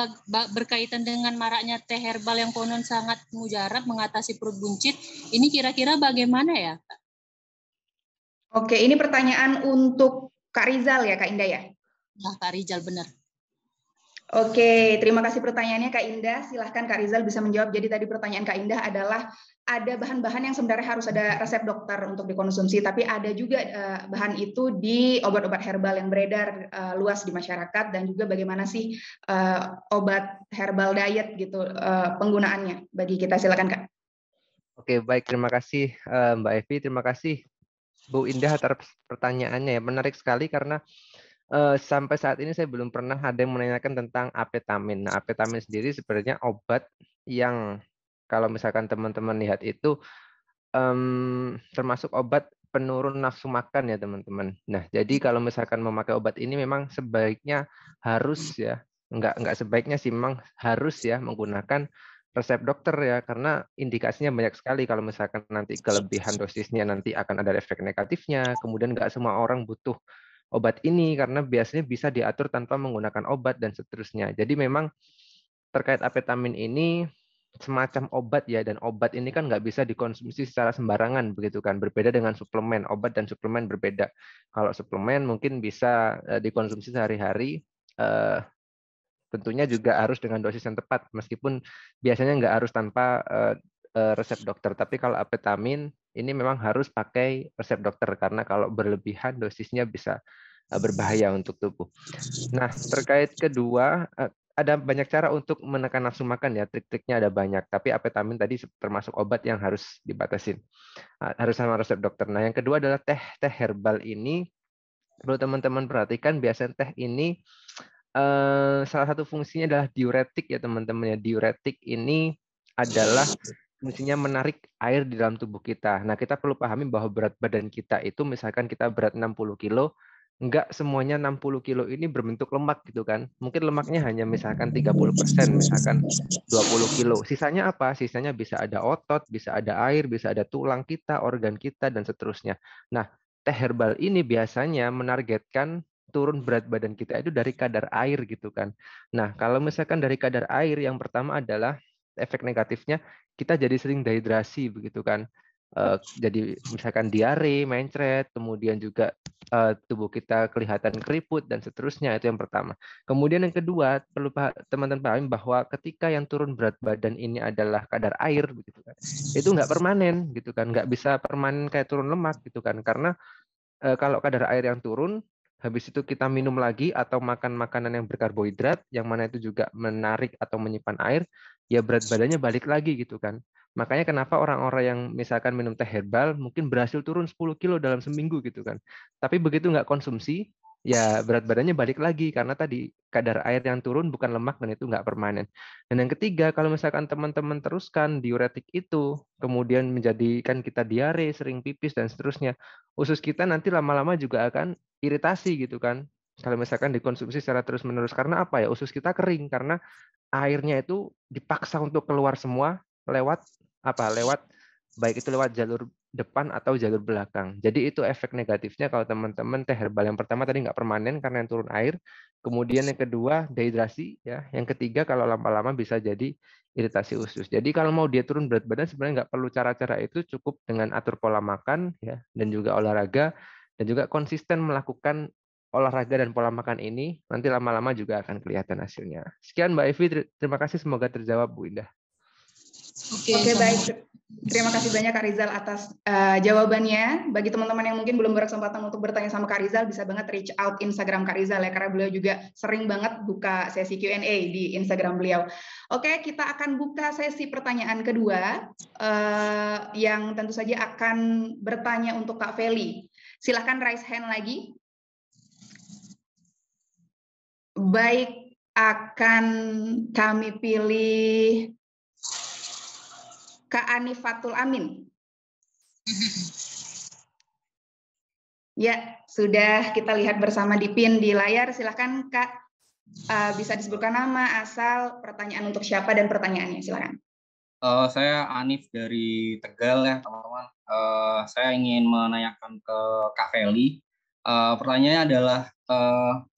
berkaitan dengan maraknya teh herbal yang konon sangat mujarab mengatasi perut buncit, ini kira-kira bagaimana ya? Oke, ini pertanyaan untuk Kak Rizal ya, Kak Indah ya? Nah, Kak Rizal benar. Oke, terima kasih pertanyaannya Kak Indah. Silahkan Kak Rizal bisa menjawab. Jadi tadi pertanyaan Kak Indah adalah ada bahan-bahan yang sebenarnya harus ada resep dokter untuk dikonsumsi, tapi ada juga bahan itu di obat-obat herbal yang beredar luas di masyarakat, dan juga bagaimana sih obat herbal diet gitu penggunaannya bagi kita. Silakan Kak. Oke, baik. Terima kasih Mbak Evi. Terima kasih Bu Indah atas pertanyaannya. Menarik sekali karena sampai saat ini saya belum pernah ada yang menanyakan tentang apetamin. Nah, apetamin sendiri sebenarnya obat yang kalau misalkan teman-teman lihat itu termasuk obat penurun nafsu makan ya teman-teman. Nah, jadi kalau misalkan memakai obat ini memang sebaiknya harus ya, enggak sebaiknya sih, memang harus ya menggunakan resep dokter ya, karena indikasinya banyak sekali. Kalau misalkan nanti kelebihan dosisnya nanti akan ada efek negatifnya, kemudian nggak semua orang butuh obat ini karena biasanya bisa diatur tanpa menggunakan obat dan seterusnya. Jadi memang terkait apetamin ini semacam obat ya, dan obat ini kan nggak bisa dikonsumsi secara sembarangan begitu kan, berbeda dengan suplemen. Obat dan suplemen berbeda. Kalau suplemen mungkin bisa dikonsumsi sehari-hari, tentunya juga harus dengan dosis yang tepat, meskipun biasanya nggak harus tanpa resep dokter. Tapi kalau apetamin ini memang harus pakai resep dokter, karena kalau berlebihan dosisnya bisa berbahaya untuk tubuh. Nah, terkait kedua, ada banyak cara untuk menekan nafsu makan ya, trik-triknya ada banyak. Tapi apetamin tadi termasuk obat yang harus dibatasin, harus sama resep dokter. Nah, yang kedua adalah teh herbal ini. Perlu teman-teman perhatikan, biasanya teh ini salah satu fungsinya adalah diuretik ya teman-teman ya. Diuretik ini adalah fungsinya menarik air di dalam tubuh kita. Nah, kita perlu pahami bahwa berat badan kita itu, misalkan kita berat 60 kilo, enggak semuanya 60 kilo ini berbentuk lemak gitu kan. Mungkin lemaknya hanya misalkan 30%, misalkan 20 kilo. Sisanya apa? Sisanya bisa ada otot, bisa ada air, bisa ada tulang kita, organ kita, dan seterusnya. Nah, teh herbal ini biasanya menargetkan turun berat badan kita itu dari kadar air gitu kan. Nah, kalau misalkan dari kadar air, yang pertama adalah efek negatifnya kita jadi sering dehidrasi begitu kan. Jadi misalkan diare, mencret, kemudian juga tubuh kita kelihatan keriput dan seterusnya, itu yang pertama. Kemudian yang kedua, perlu teman-teman pahami bahwa ketika yang turun berat badan ini adalah kadar air begitu kan, itu nggak permanen gitu kan, nggak bisa permanen kayak turun lemak gitu kan, karena kalau kadar air yang turun, habis itu kita minum lagi atau makan makanan yang berkarbohidrat, yang mana itu juga menarik atau menyimpan air, ya berat badannya balik lagi gitu kan. Makanya kenapa orang-orang yang misalkan minum teh herbal mungkin berhasil turun 10 kilo dalam seminggu gitu kan. Tapi begitu nggak konsumsi, ya berat badannya balik lagi karena tadi kadar air yang turun bukan lemak dan itu nggak permanen. Dan yang ketiga, kalau misalkan teman-teman teruskan diuretik itu, kemudian menjadikan kita diare, sering pipis dan seterusnya, usus kita nanti lama-lama juga akan iritasi gitu kan. Kalau misalkan dikonsumsi secara terus-menerus, karena apa ya? Usus kita kering karena airnya itu dipaksa untuk keluar semua lewat apa? Lewat baik itu lewat jalur depan atau jalur belakang. Jadi itu efek negatifnya kalau teman-teman teh herbal. Yang pertama tadi nggak permanen karena yang turun air. Kemudian yang kedua dehidrasi ya. Yang ketiga kalau lama-lama bisa jadi iritasi usus. Jadi kalau mau dia turun berat badan sebenarnya nggak perlu cara-cara itu, cukup dengan atur pola makan ya, dan juga olahraga, dan juga konsisten melakukan olahraga dan pola makan ini, nanti lama-lama juga akan kelihatan hasilnya. Sekian Mbak Evi, terima kasih, semoga terjawab Bu Indah. Oke, baik. Terima kasih banyak Kak Rizal atas jawabannya. Bagi teman-teman yang mungkin belum berkesempatan untuk bertanya sama Kak Rizal, bisa banget reach out Instagram Kak Rizal ya, karena beliau juga sering banget buka sesi Q&A di Instagram beliau. Oke, kita akan buka sesi pertanyaan kedua, yang tentu saja akan bertanya untuk Kak Feli. Silahkan raise hand lagi. Baik, akan kami pilih Kak Anifatul Amin. Ya, sudah kita lihat bersama di pin di layar. Silakan Kak, bisa disebutkan nama, asal, pertanyaan untuk siapa, dan pertanyaannya. Silakan. Saya Anif dari Tegal ya teman-teman. Saya ingin menanyakan ke Kak Feli. Pertanyaannya adalah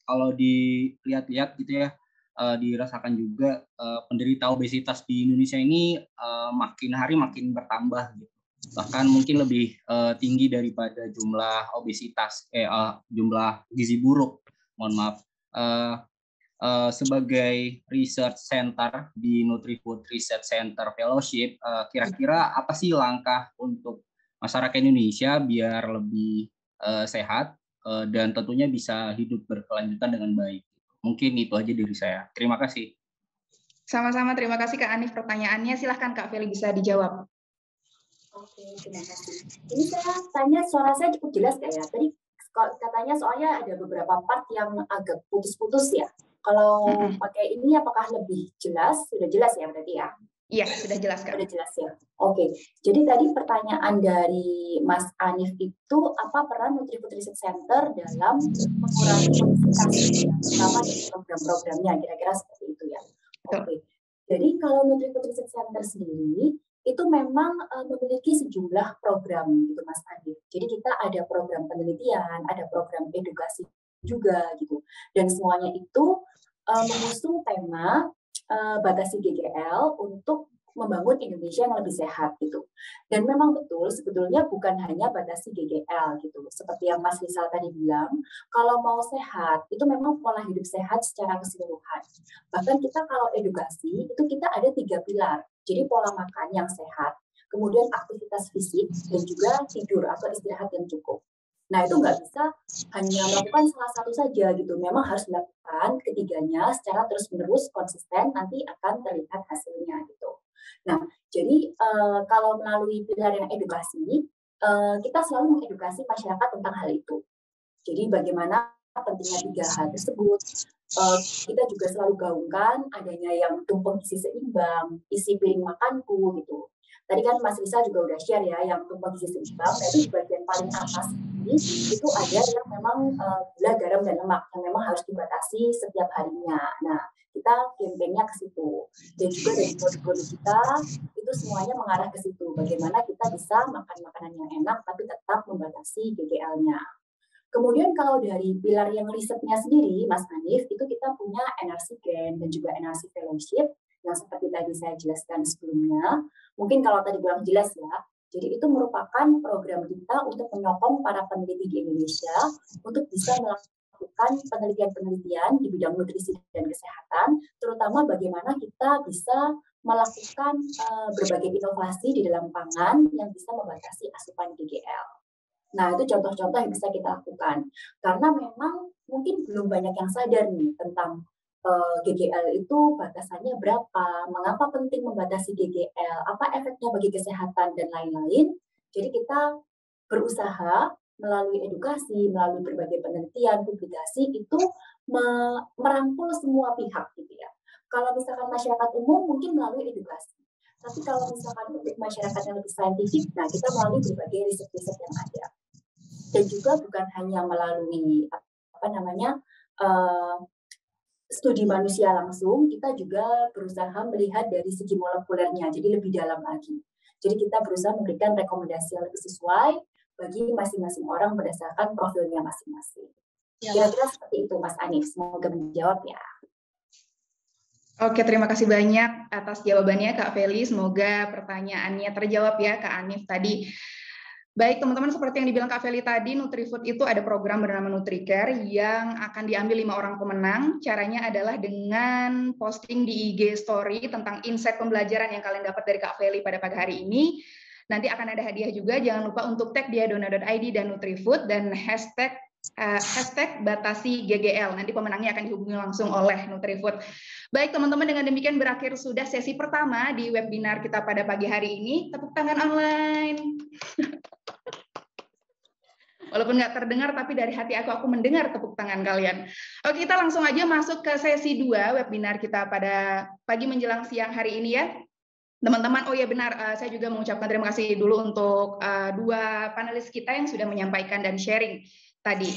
kalau dilihat-lihat gitu ya, dirasakan juga penderita obesitas di Indonesia ini makin hari makin bertambah gitu. bahkan mungkin lebih tinggi daripada jumlah obesitas, jumlah gizi buruk. Mohon maaf. Sebagai research center di NutriFood Research Center Fellowship, kira-kira apa sih langkah untuk masyarakat Indonesia biar lebih sehat dan tentunya bisa hidup berkelanjutan dengan baik? Mungkin itu aja dari saya. Terima kasih. Sama-sama, terima kasih Kak Anif pertanyaannya. Silahkan Kak Feli bisa dijawab. Oke, terima kasih. Ini saya tanya, suara saya cukup jelas nggak ya? Tadi katanya soalnya ada beberapa part yang agak putus-putus ya. Kalau pakai ini apakah lebih jelas? Sudah jelas ya berarti ya? Iya, sudah jelas Kak. Sudah jelas ya. Oke, jadi tadi pertanyaan dari Mas Anif itu, apa peran NutriFood Research Center dalam mengurangi obesitas, terutama di program-programnya, kira-kira seperti itu ya. Oke, jadi kalau NutriFood Research Center sendiri itu memang memiliki sejumlah program gitu Mas Anif. Jadi kita ada program penelitian, ada program edukasi juga gitu. Dan semuanya itu mengusung tema batasi GGL untuk membangun Indonesia yang lebih sehat gitu. Dan memang betul sebetulnya bukan hanya batasi GGL gitu. Seperti yang Mas Rizal tadi bilang, kalau mau sehat itu memang pola hidup sehat secara keseluruhan. Bahkan kita kalau edukasi itu kita ada 3 pilar. Jadi pola makan yang sehat, kemudian aktivitas fisik dan juga tidur atau istirahat yang cukup. Nah, itu nggak bisa hanya melakukan salah satu saja gitu. Memang harus melakukan ketiganya secara terus-menerus konsisten, nanti akan terlihat hasilnya gitu. Nah, jadi kalau melalui pilar yang edukasi, kita selalu mengedukasi masyarakat tentang hal itu. Jadi bagaimana pentingnya 3 hal tersebut. Kita juga selalu gaungkan adanya yang tumpeng gizi seimbang, isi piring makanku gitu. Tadi kan Mas Rizal juga udah share ya yang tumpeng gizi seimbang, nah itu di bagian paling atas ini itu ada yang memang gula, garam, dan lemak yang memang harus dibatasi setiap harinya. Nah, kita campaign-nya ke situ. Dan juga dari produk-produk kita itu semuanya mengarah ke situ. Bagaimana kita bisa makan makanan yang enak tapi tetap membatasi GGL-nya. Kemudian kalau dari pilar yang risetnya sendiri, Mas Anif, itu kita punya NRC Grant dan juga NRC Fellowship, yang seperti tadi saya jelaskan sebelumnya. Mungkin kalau tadi kurang jelas ya, jadi itu merupakan program kita untuk menyokong para peneliti di Indonesia untuk bisa melakukan penelitian-penelitian di bidang nutrisi dan kesehatan, terutama bagaimana kita bisa melakukan berbagai inovasi di dalam pangan yang bisa membatasi asupan GGL. Nah, itu contoh-contoh yang bisa kita lakukan. Karena memang mungkin belum banyak yang sadar nih tentang GGL itu batasannya berapa, mengapa penting membatasi GGL, apa efeknya bagi kesehatan, dan lain-lain. Jadi kita berusaha melalui edukasi, melalui berbagai penelitian, publikasi, itu merangkul semua pihak gitu ya. Kalau misalkan masyarakat umum mungkin melalui edukasi. Tapi kalau misalkan untuk masyarakat yang lebih saintifik, nah kita melalui berbagai riset-riset yang ada. Dan juga bukan hanya melalui studi manusia langsung, kita juga berusaha melihat dari segi molekulernya, jadi lebih dalam lagi. Jadi kita berusaha memberikan rekomendasi yang lebih sesuai bagi masing-masing orang berdasarkan profilnya masing-masing. Kira-kira seperti itu, Mas Anif. Semoga menjawab ya. Oke, terima kasih banyak atas jawabannya Kak Feli. Semoga pertanyaannya terjawab ya Kak Anif tadi. Baik teman-teman, seperti yang dibilang Kak Feli tadi, NutriFood itu ada program bernama NutriCare yang akan diambil 5 orang pemenang. Caranya adalah dengan posting di IG Story tentang insight pembelajaran yang kalian dapat dari Kak Feli pada pagi hari ini. Nanti akan ada hadiah juga, jangan lupa untuk tag diadona.id dan NutriFood dan hashtag batasi GGL. Nanti pemenangnya akan dihubungi langsung oleh NutriFood. Baik teman-teman, dengan demikian berakhir sudah sesi pertama di webinar kita pada pagi hari ini. Tepuk tangan online. Walaupun nggak terdengar, tapi dari hati aku mendengar tepuk tangan kalian. Oke, kita langsung aja masuk ke sesi 2 webinar kita pada pagi menjelang siang hari ini ya. Teman-teman, oh ya benar, saya juga mengucapkan terima kasih dulu untuk 2 panelis kita yang sudah menyampaikan dan sharing tadi.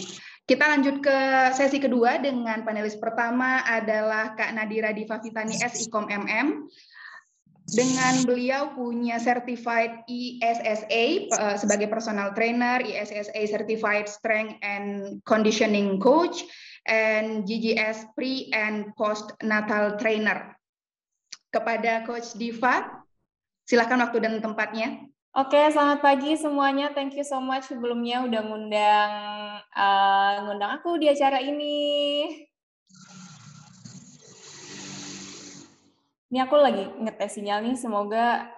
Kita lanjut ke sesi kedua dengan panelis pertama adalah Kak Nadira Divavitani SIKOM MM. Dengan beliau punya certified ISSA sebagai personal trainer, ISSA certified strength and conditioning coach, and GGS pre and post natal trainer. Kepada Coach Diva, silakan waktu dan tempatnya. Oke, selamat pagi semuanya. Thank you so much sebelumnya udah ngundang aku di acara ini. Ini aku lagi ngetes sinyal nih, semoga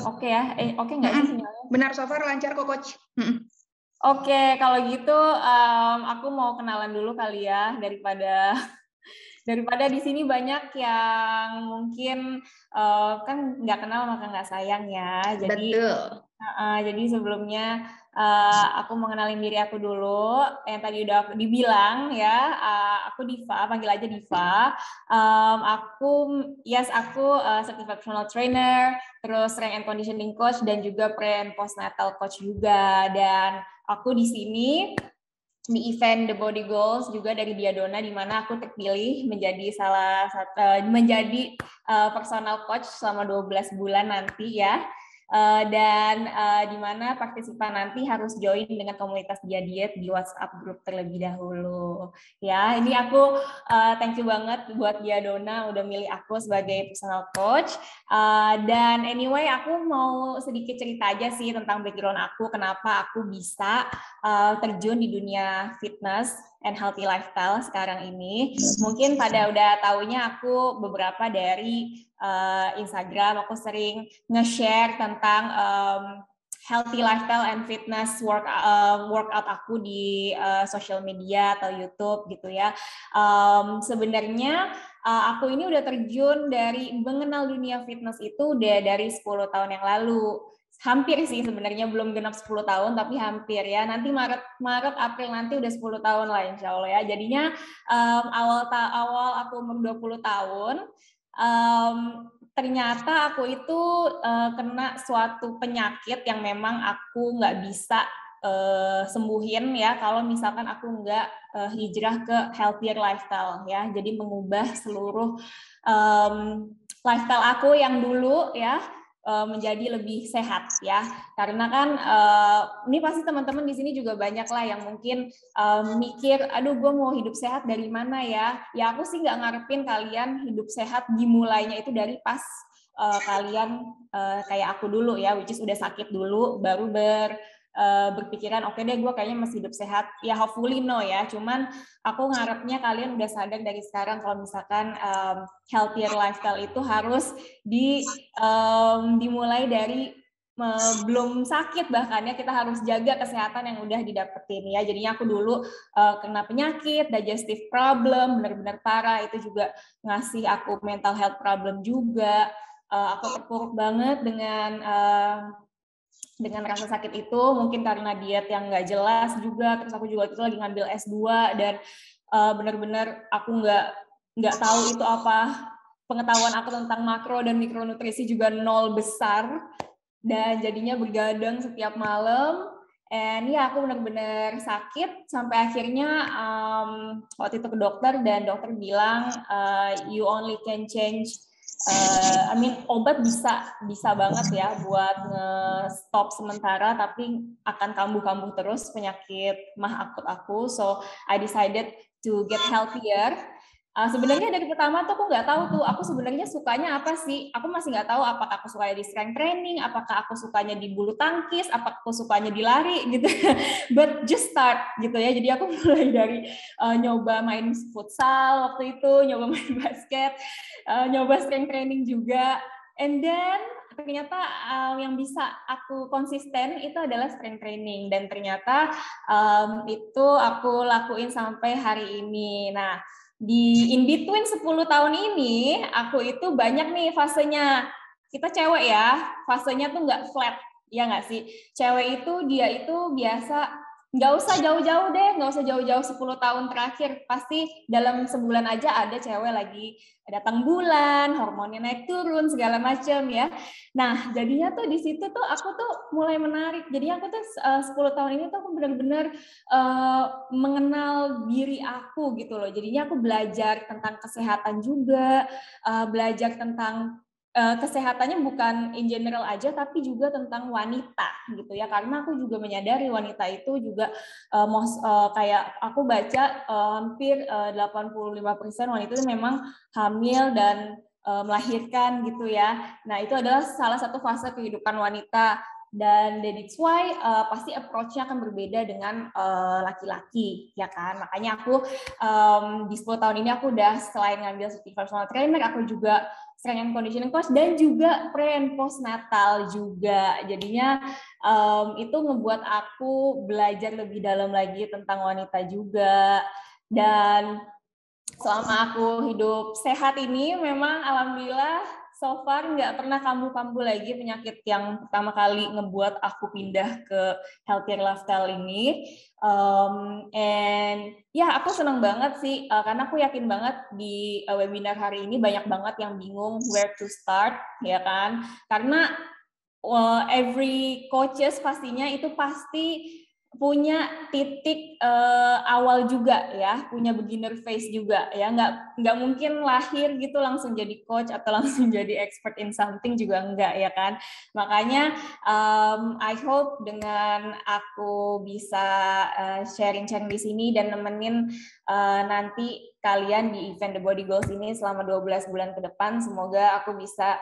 oke ya. Oke nggak sih sinyalnya? Benar, so far lancar kok, Coach. Oke, kalau gitu aku mau kenalan dulu kali ya, daripada di sini banyak yang mungkin kan nggak kenal maka nggak sayang ya. Betul. Jadi sebelumnya aku mau kenalin diri aku dulu. Yang tadi udah aku dibilang ya, aku Diva, panggil aja Diva. Aku certified personal trainer, terus strength and conditioning coach, dan juga pre and postnatal coach juga. Dan aku di sini di event The Body Goals juga dari Diadona, di mana aku terpilih menjadi personal coach selama 12 bulan nanti ya. Dan di mana partisipan nanti harus join dengan komunitas Diet di WhatsApp group terlebih dahulu. Ya, ini aku thank you banget buat Diadona udah milih aku sebagai personal coach. Dan anyway, aku mau sedikit cerita aja sih tentang background aku, kenapa aku bisa terjun di dunia fitness and healthy lifestyle sekarang ini. Mungkin pada udah taunya aku beberapa dari Instagram, aku sering nge-share tentang healthy lifestyle and fitness workout aku di social media atau YouTube gitu ya. Sebenarnya aku ini udah terjun dari mengenal dunia fitness itu udah dari 10 tahun yang lalu. Hampir sih sebenarnya, belum genap 10 tahun tapi hampir ya. Nanti Maret April nanti udah 10 tahun lah insya Allah ya. Jadinya awal aku umur 20 tahun ternyata aku itu kena suatu penyakit yang memang aku nggak bisa sembuhin ya kalau misalkan aku nggak hijrah ke healthier lifestyle ya. Jadi mengubah seluruh lifestyle aku yang dulu ya menjadi lebih sehat ya, karena kan ini pasti teman-teman di sini juga banyak lah yang mungkin mikir, aduh gue mau hidup sehat dari mana ya? Ya aku sih nggak ngarepin kalian hidup sehat dimulainya itu dari pas kalian kayak aku dulu ya, which is udah sakit dulu baru berpikiran oke deh gue kayaknya masih hidup sehat ya, hopefully no ya, cuman aku ngarepnya kalian udah sadar dari sekarang kalau misalkan healthier lifestyle itu harus dimulai dari belum sakit, bahkan ya kita harus jaga kesehatan yang udah didapetin ya. Jadinya aku dulu kena penyakit, digestive problem benar-benar parah, itu juga ngasih aku mental health problem juga. Aku terpuruk banget dengan rasa sakit itu, mungkin karena diet yang nggak jelas juga. Terus aku juga itu lagi ngambil S2 dan benar-benar aku nggak tahu itu apa, pengetahuan aku tentang makro dan mikronutrisi juga nol besar, dan jadinya begadang setiap malam. And ya aku benar-benar sakit sampai akhirnya waktu itu ke dokter dan dokter bilang you only can change obat bisa banget ya buat nge-stop sementara, tapi akan kambuh-kambuh terus penyakit mah akut aku. So I decided to get healthier. Sebenarnya dari pertama tuh aku nggak tahu tuh aku sebenarnya sukanya apa sih. Aku masih nggak tahu apakah aku sukanya di strength training, apakah aku sukanya di bulu tangkis, apakah aku sukanya di lari gitu. But just start gitu ya. Jadi aku mulai dari nyoba main futsal waktu itu, nyoba main basket, nyoba strength training juga. And then ternyata yang bisa aku konsisten itu adalah strength training, dan ternyata itu aku lakuin sampai hari ini. Nah, di in between 10 tahun ini, aku itu banyak nih fasenya. Kita cewek ya, fasenya tuh nggak flat, ya nggak sih? Cewek itu, dia itu biasa, nggak usah jauh-jauh deh, nggak usah jauh-jauh 10 tahun terakhir. Pasti dalam sebulan aja ada cewek lagi datang bulan, hormonnya naik turun, segala macam ya. Nah, jadinya tuh di situ tuh aku tuh mulai menarik. Jadinya aku tuh 10 tahun ini tuh aku benar-benar mengenal diri aku gitu loh. Jadinya aku belajar tentang kesehatan juga, belajar tentang kesehatannya bukan in general aja, tapi juga tentang wanita gitu ya. Karena aku juga menyadari wanita itu juga kayak aku baca hampir 85% wanita itu memang hamil dan melahirkan gitu ya. Nah, itu adalah salah satu fase kehidupan wanita. Dan that's why pasti approach-nya akan berbeda dengan laki-laki, ya kan? Makanya aku di 10 tahun ini aku udah selain ngambil certified personal trainer, aku juga strength and conditioning coach dan juga pre and postnatal juga. Jadinya itu ngebuat aku belajar lebih dalam lagi tentang wanita juga. Dan selama aku hidup sehat ini memang alhamdulillah so far nggak pernah kambuh-kambuh lagi penyakit yang pertama kali ngebuat aku pindah ke healthier lifestyle ini. And ya aku seneng banget sih karena aku yakin banget di webinar hari ini banyak banget yang bingung where to start, ya kan? Karena every coaches pastinya itu pasti punya titik awal juga ya, punya beginner phase juga ya, nggak mungkin lahir gitu langsung jadi coach atau langsung jadi expert in something juga enggak, ya kan. Makanya I hope dengan aku bisa sharing-sharing di sini dan nemenin nanti kalian di event The Body Goals ini selama 12 bulan ke depan, semoga aku bisa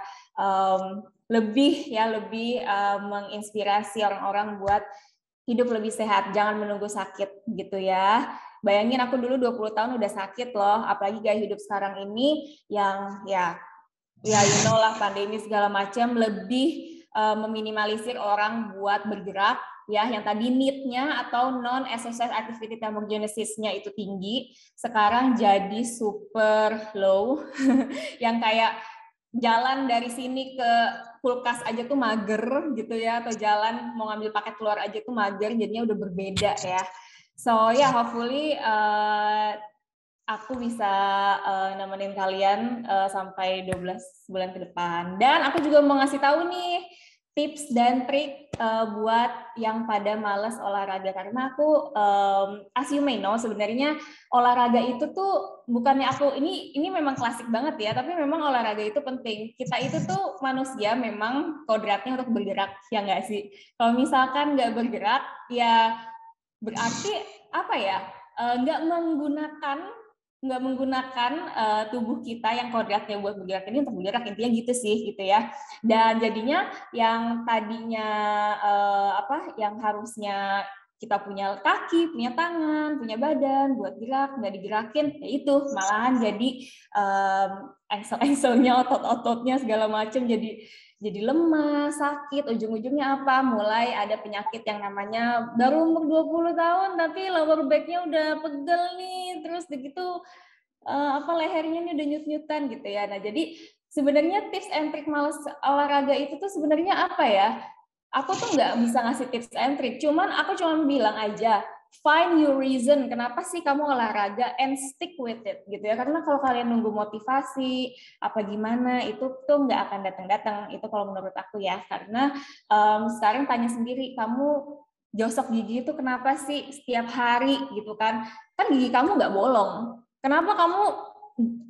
lebih menginspirasi orang-orang buat hidup lebih sehat, jangan menunggu sakit gitu ya. Bayangin aku dulu 20 tahun udah sakit loh, apalagi gaya hidup sekarang ini yang ya you know lah, pandemi segala macam lebih meminimalisir orang buat bergerak ya, yang tadi need-nya atau non exercise activity thermogenesis-nya itu tinggi, sekarang jadi super low yang kayak jalan dari sini ke kulkas aja tuh mager gitu ya, atau jalan mau ngambil paket keluar aja tuh mager, jadinya udah berbeda ya. So ya, hopefully aku bisa nemenin kalian sampai 12 bulan ke depan. Dan aku juga mau ngasih tahu nih tips dan trik buat yang pada males olahraga, karena aku as you may know sebenarnya olahraga itu tuh bukannya aku ini memang klasik banget ya, tapi memang olahraga itu penting. Kita itu tuh manusia memang kodratnya untuk bergerak, ya nggak sih? Kalau misalkan nggak bergerak ya berarti apa ya, nggak menggunakan tubuh kita yang kodratnya buat bergerak ini untuk bergerak, intinya gitu sih gitu ya. Dan jadinya yang tadinya yang harusnya kita punya kaki, punya tangan, punya badan buat gerak, nggak digerakin, ya itu malahan jadi engsel-engselnya, otot-ototnya segala macam jadi lemah, sakit, ujung-ujungnya apa? Mulai ada penyakit yang namanya baru umur 20 tahun tapi lower back-nya udah pegel nih, terus begitu lehernya ini udah nyut-nyutan gitu ya. Nah, jadi sebenarnya tips and trick males olahraga itu tuh sebenarnya apa ya? Aku tuh nggak bisa ngasih tips and trick, cuman aku cuma bilang aja, find your reason, kenapa sih kamu olahraga and stick with it gitu ya. Karena kalau kalian nunggu motivasi apa gimana, itu tuh nggak akan datang-datang, itu kalau menurut aku ya. Karena sekarang tanya sendiri, kamu gosok gigi itu kenapa sih setiap hari gitu kan gigi kamu nggak bolong, kenapa kamu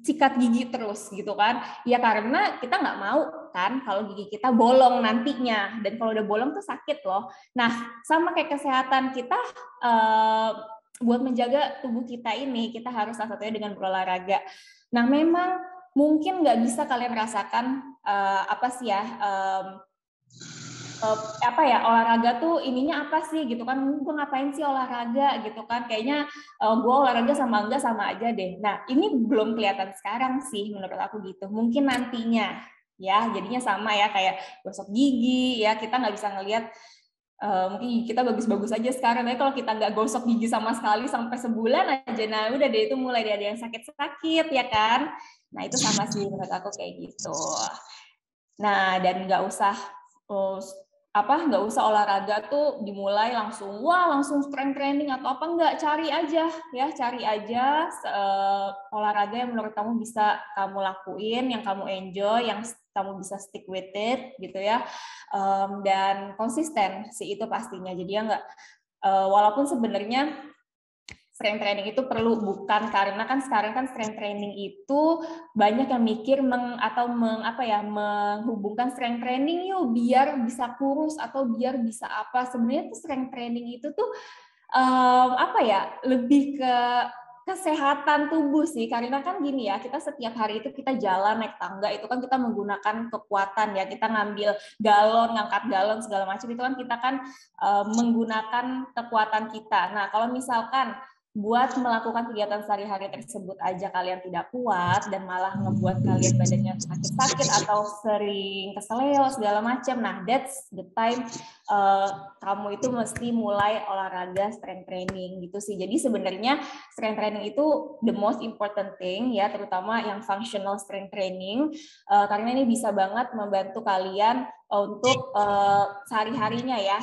sikat gigi terus gitu kan? Ya karena kita nggak mau kan kalau gigi kita bolong nantinya, dan kalau udah bolong tuh sakit loh. Nah, sama kayak kesehatan kita, buat menjaga tubuh kita ini, kita harus salah satunya dengan berolahraga. Nah, memang mungkin nggak bisa kalian rasakan olahraga tuh ininya apa sih gitu kan, gue ngapain sih olahraga gitu kan, kayaknya gue olahraga sama enggak sama aja deh. Nah, ini belum kelihatan sekarang sih menurut aku gitu, mungkin nantinya ya jadinya sama ya, kayak gosok gigi ya, kita nggak bisa ngelihat mungkin gigi kita bagus-bagus aja sekarang, tapi kalau kita nggak gosok gigi sama sekali sampai sebulan aja, nah udah deh itu mulai ada yang sakit-sakit ya kan. Nah, itu sama sih menurut aku kayak gitu. Nah, dan nggak usah olahraga tuh dimulai langsung strength training atau apa, enggak, cari aja olahraga yang menurut kamu bisa kamu lakuin, yang kamu enjoy, yang kamu bisa stick with it gitu ya, dan konsisten sih itu pastinya. Jadi ya enggak, walaupun sebenarnya strength training itu perlu, bukan karena kan sekarang kan strength training itu banyak yang mikir menghubungkan strength training yuk biar bisa kurus atau biar bisa apa. Sebenarnya tuh strength training itu tuh lebih ke kesehatan tubuh sih, karena kan gini ya, kita setiap hari itu kita jalan naik tangga itu kan kita menggunakan kekuatan ya, kita ngambil galon, ngangkat galon segala macam itu kan kita kan menggunakan kekuatan kita. Nah kalau misalkan buat melakukan kegiatan sehari-hari tersebut aja kalian tidak kuat dan malah ngebuat kalian badannya sakit-sakit atau sering keseleo segala macam, nah that's the time kamu itu mesti mulai olahraga strength training gitu sih. Jadi sebenarnya strength training itu the most important thing ya, terutama yang functional strength training, karena ini bisa banget membantu kalian untuk sehari-harinya ya,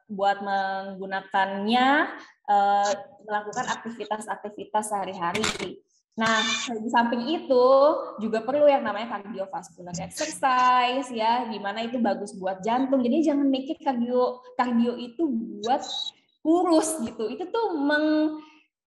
buat menggunakannya melakukan aktivitas-aktivitas sehari-hari. Nah, di samping itu juga perlu yang namanya cardiovascular exercise ya, di mana itu bagus buat jantung. Jadi jangan mikir cardio itu buat kurus gitu. Itu tuh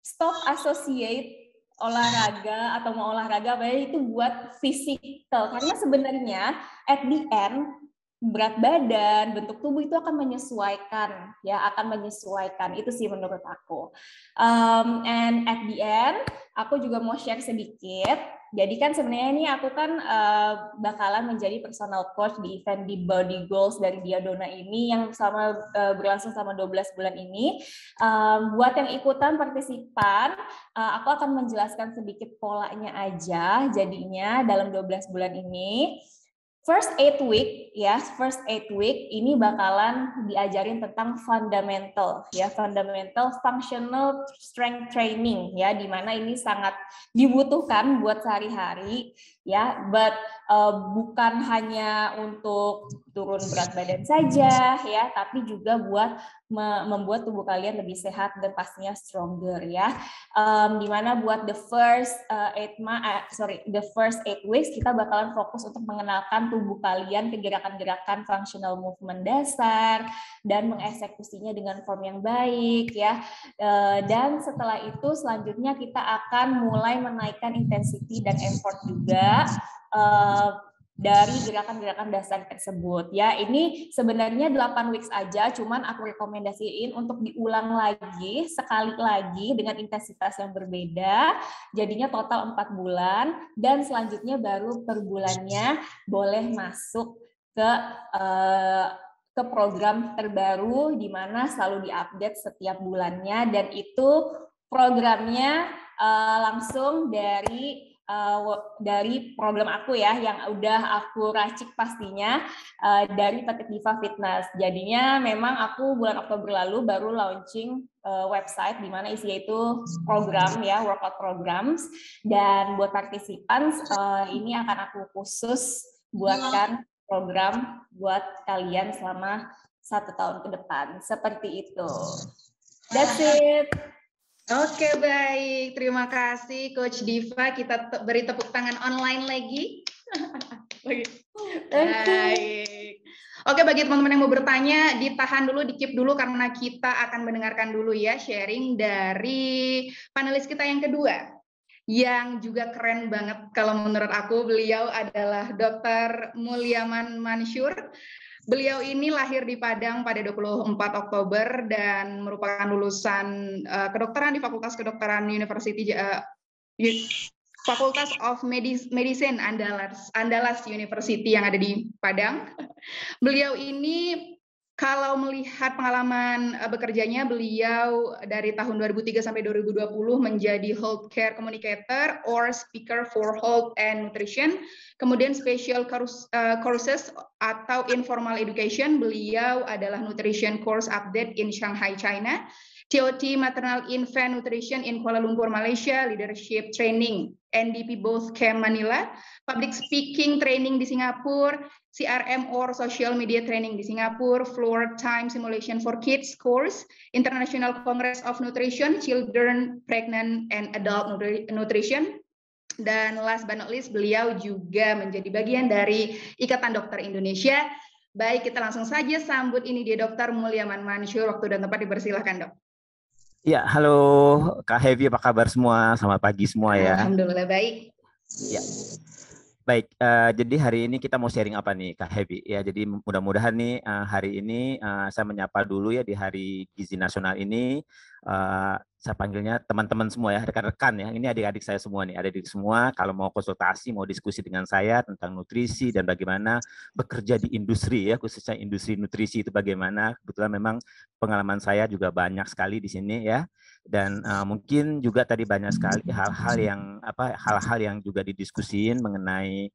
stop associate olahraga atau mau olahraga itu buat physical. Karena sebenarnya at the end berat badan, bentuk tubuh itu akan menyesuaikan, ya akan menyesuaikan. Itu sih menurut aku. And at the end, aku juga mau share sedikit. Jadi kan sebenarnya ini aku kan bakalan menjadi personal coach di event di Body Goals dari Diadona ini yang berlangsung selama 12 bulan ini. Buat yang ikutan partisipan, aku akan menjelaskan sedikit polanya aja jadinya dalam 12 bulan ini. First 8 week ini bakalan diajarin tentang fundamental functional strength training ya, di mana ini sangat dibutuhkan buat sehari-hari ya, but bukan hanya untuk turun berat badan saja ya, tapi juga buat membuat tubuh kalian lebih sehat dan pastinya stronger ya. Dimana buat the first 8 weeks kita bakalan fokus untuk mengenalkan tubuh kalian ke gerakan-gerakan functional movement dasar dan mengeksekusinya dengan form yang baik ya. Dan setelah itu selanjutnya kita akan mulai menaikkan intensity dan effort juga dari gerakan-gerakan dasar tersebut ya. Ini sebenarnya 8 weeks aja, cuman aku rekomendasiin untuk diulang lagi sekali lagi dengan intensitas yang berbeda, jadinya total 4 bulan, dan selanjutnya baru per bulannya boleh masuk ke program terbaru di mana selalu diupdate setiap bulannya, dan itu programnya langsung dari program aku ya, yang udah aku racik pastinya dari PT Diva Fitness. Jadinya memang aku bulan Oktober lalu baru launching website di mana isinya itu program ya, workout programs, dan buat partisipan ini akan aku khusus buatkan program buat kalian selama 1 tahun ke depan. Seperti itu. That's it. Oke, baik. Terima kasih Coach Diva. Kita beri tepuk tangan online lagi. Baik. Oke, bagi teman-teman yang mau bertanya, ditahan dulu, di-keep dulu, karena kita akan mendengarkan dulu ya sharing dari panelis kita yang kedua, yang juga keren banget kalau menurut aku. Beliau adalah Dr. Mulyaman Mansyur. Beliau ini lahir di Padang pada 24 Oktober dan merupakan lulusan kedokteran di Fakultas Kedokteran Faculty of Medicine Andalas University yang ada di Padang. Beliau ini, kalau melihat pengalaman bekerjanya, beliau dari tahun 2003 sampai 2020 menjadi healthcare communicator or speaker for health and nutrition. Kemudian special courses atau informal education, beliau adalah nutrition course update in Shanghai, China. TOT Maternal Infant Nutrition in Kuala Lumpur, Malaysia, Leadership Training, NDP Both Camp Manila, Public Speaking Training di Singapura, CRM or Social Media Training di Singapura, Floor Time Simulation for Kids course, International Congress of Nutrition, Children, Pregnant, and Adult Nutrition. Dan last but not least, beliau juga menjadi bagian dari Ikatan Dokter Indonesia. Baik, kita langsung saja sambut ini dia Dr. Mulyaman Mansyur. Waktu dan tempat dipersilahkan, Dok. Ya, halo Kak Hevi, apa kabar semua? Selamat pagi semua ya. Alhamdulillah baik. Ya, baik. Jadi hari ini kita mau sharing apa nih Kak Hevi? Ya, jadi mudah-mudahan nih hari ini saya menyapa dulu ya di Hari Gizi Nasional ini. saya panggilnya teman-teman semua ya, rekan-rekan ya. Ini adik-adik saya semua nih, adik-adik semua. Kalau mau konsultasi, mau diskusi dengan saya tentang nutrisi dan bagaimana bekerja di industri ya, khususnya industri nutrisi itu bagaimana. Kebetulan memang pengalaman saya juga banyak sekali di sini ya. Dan mungkin juga tadi banyak sekali hal-hal yang juga didiskusiin mengenai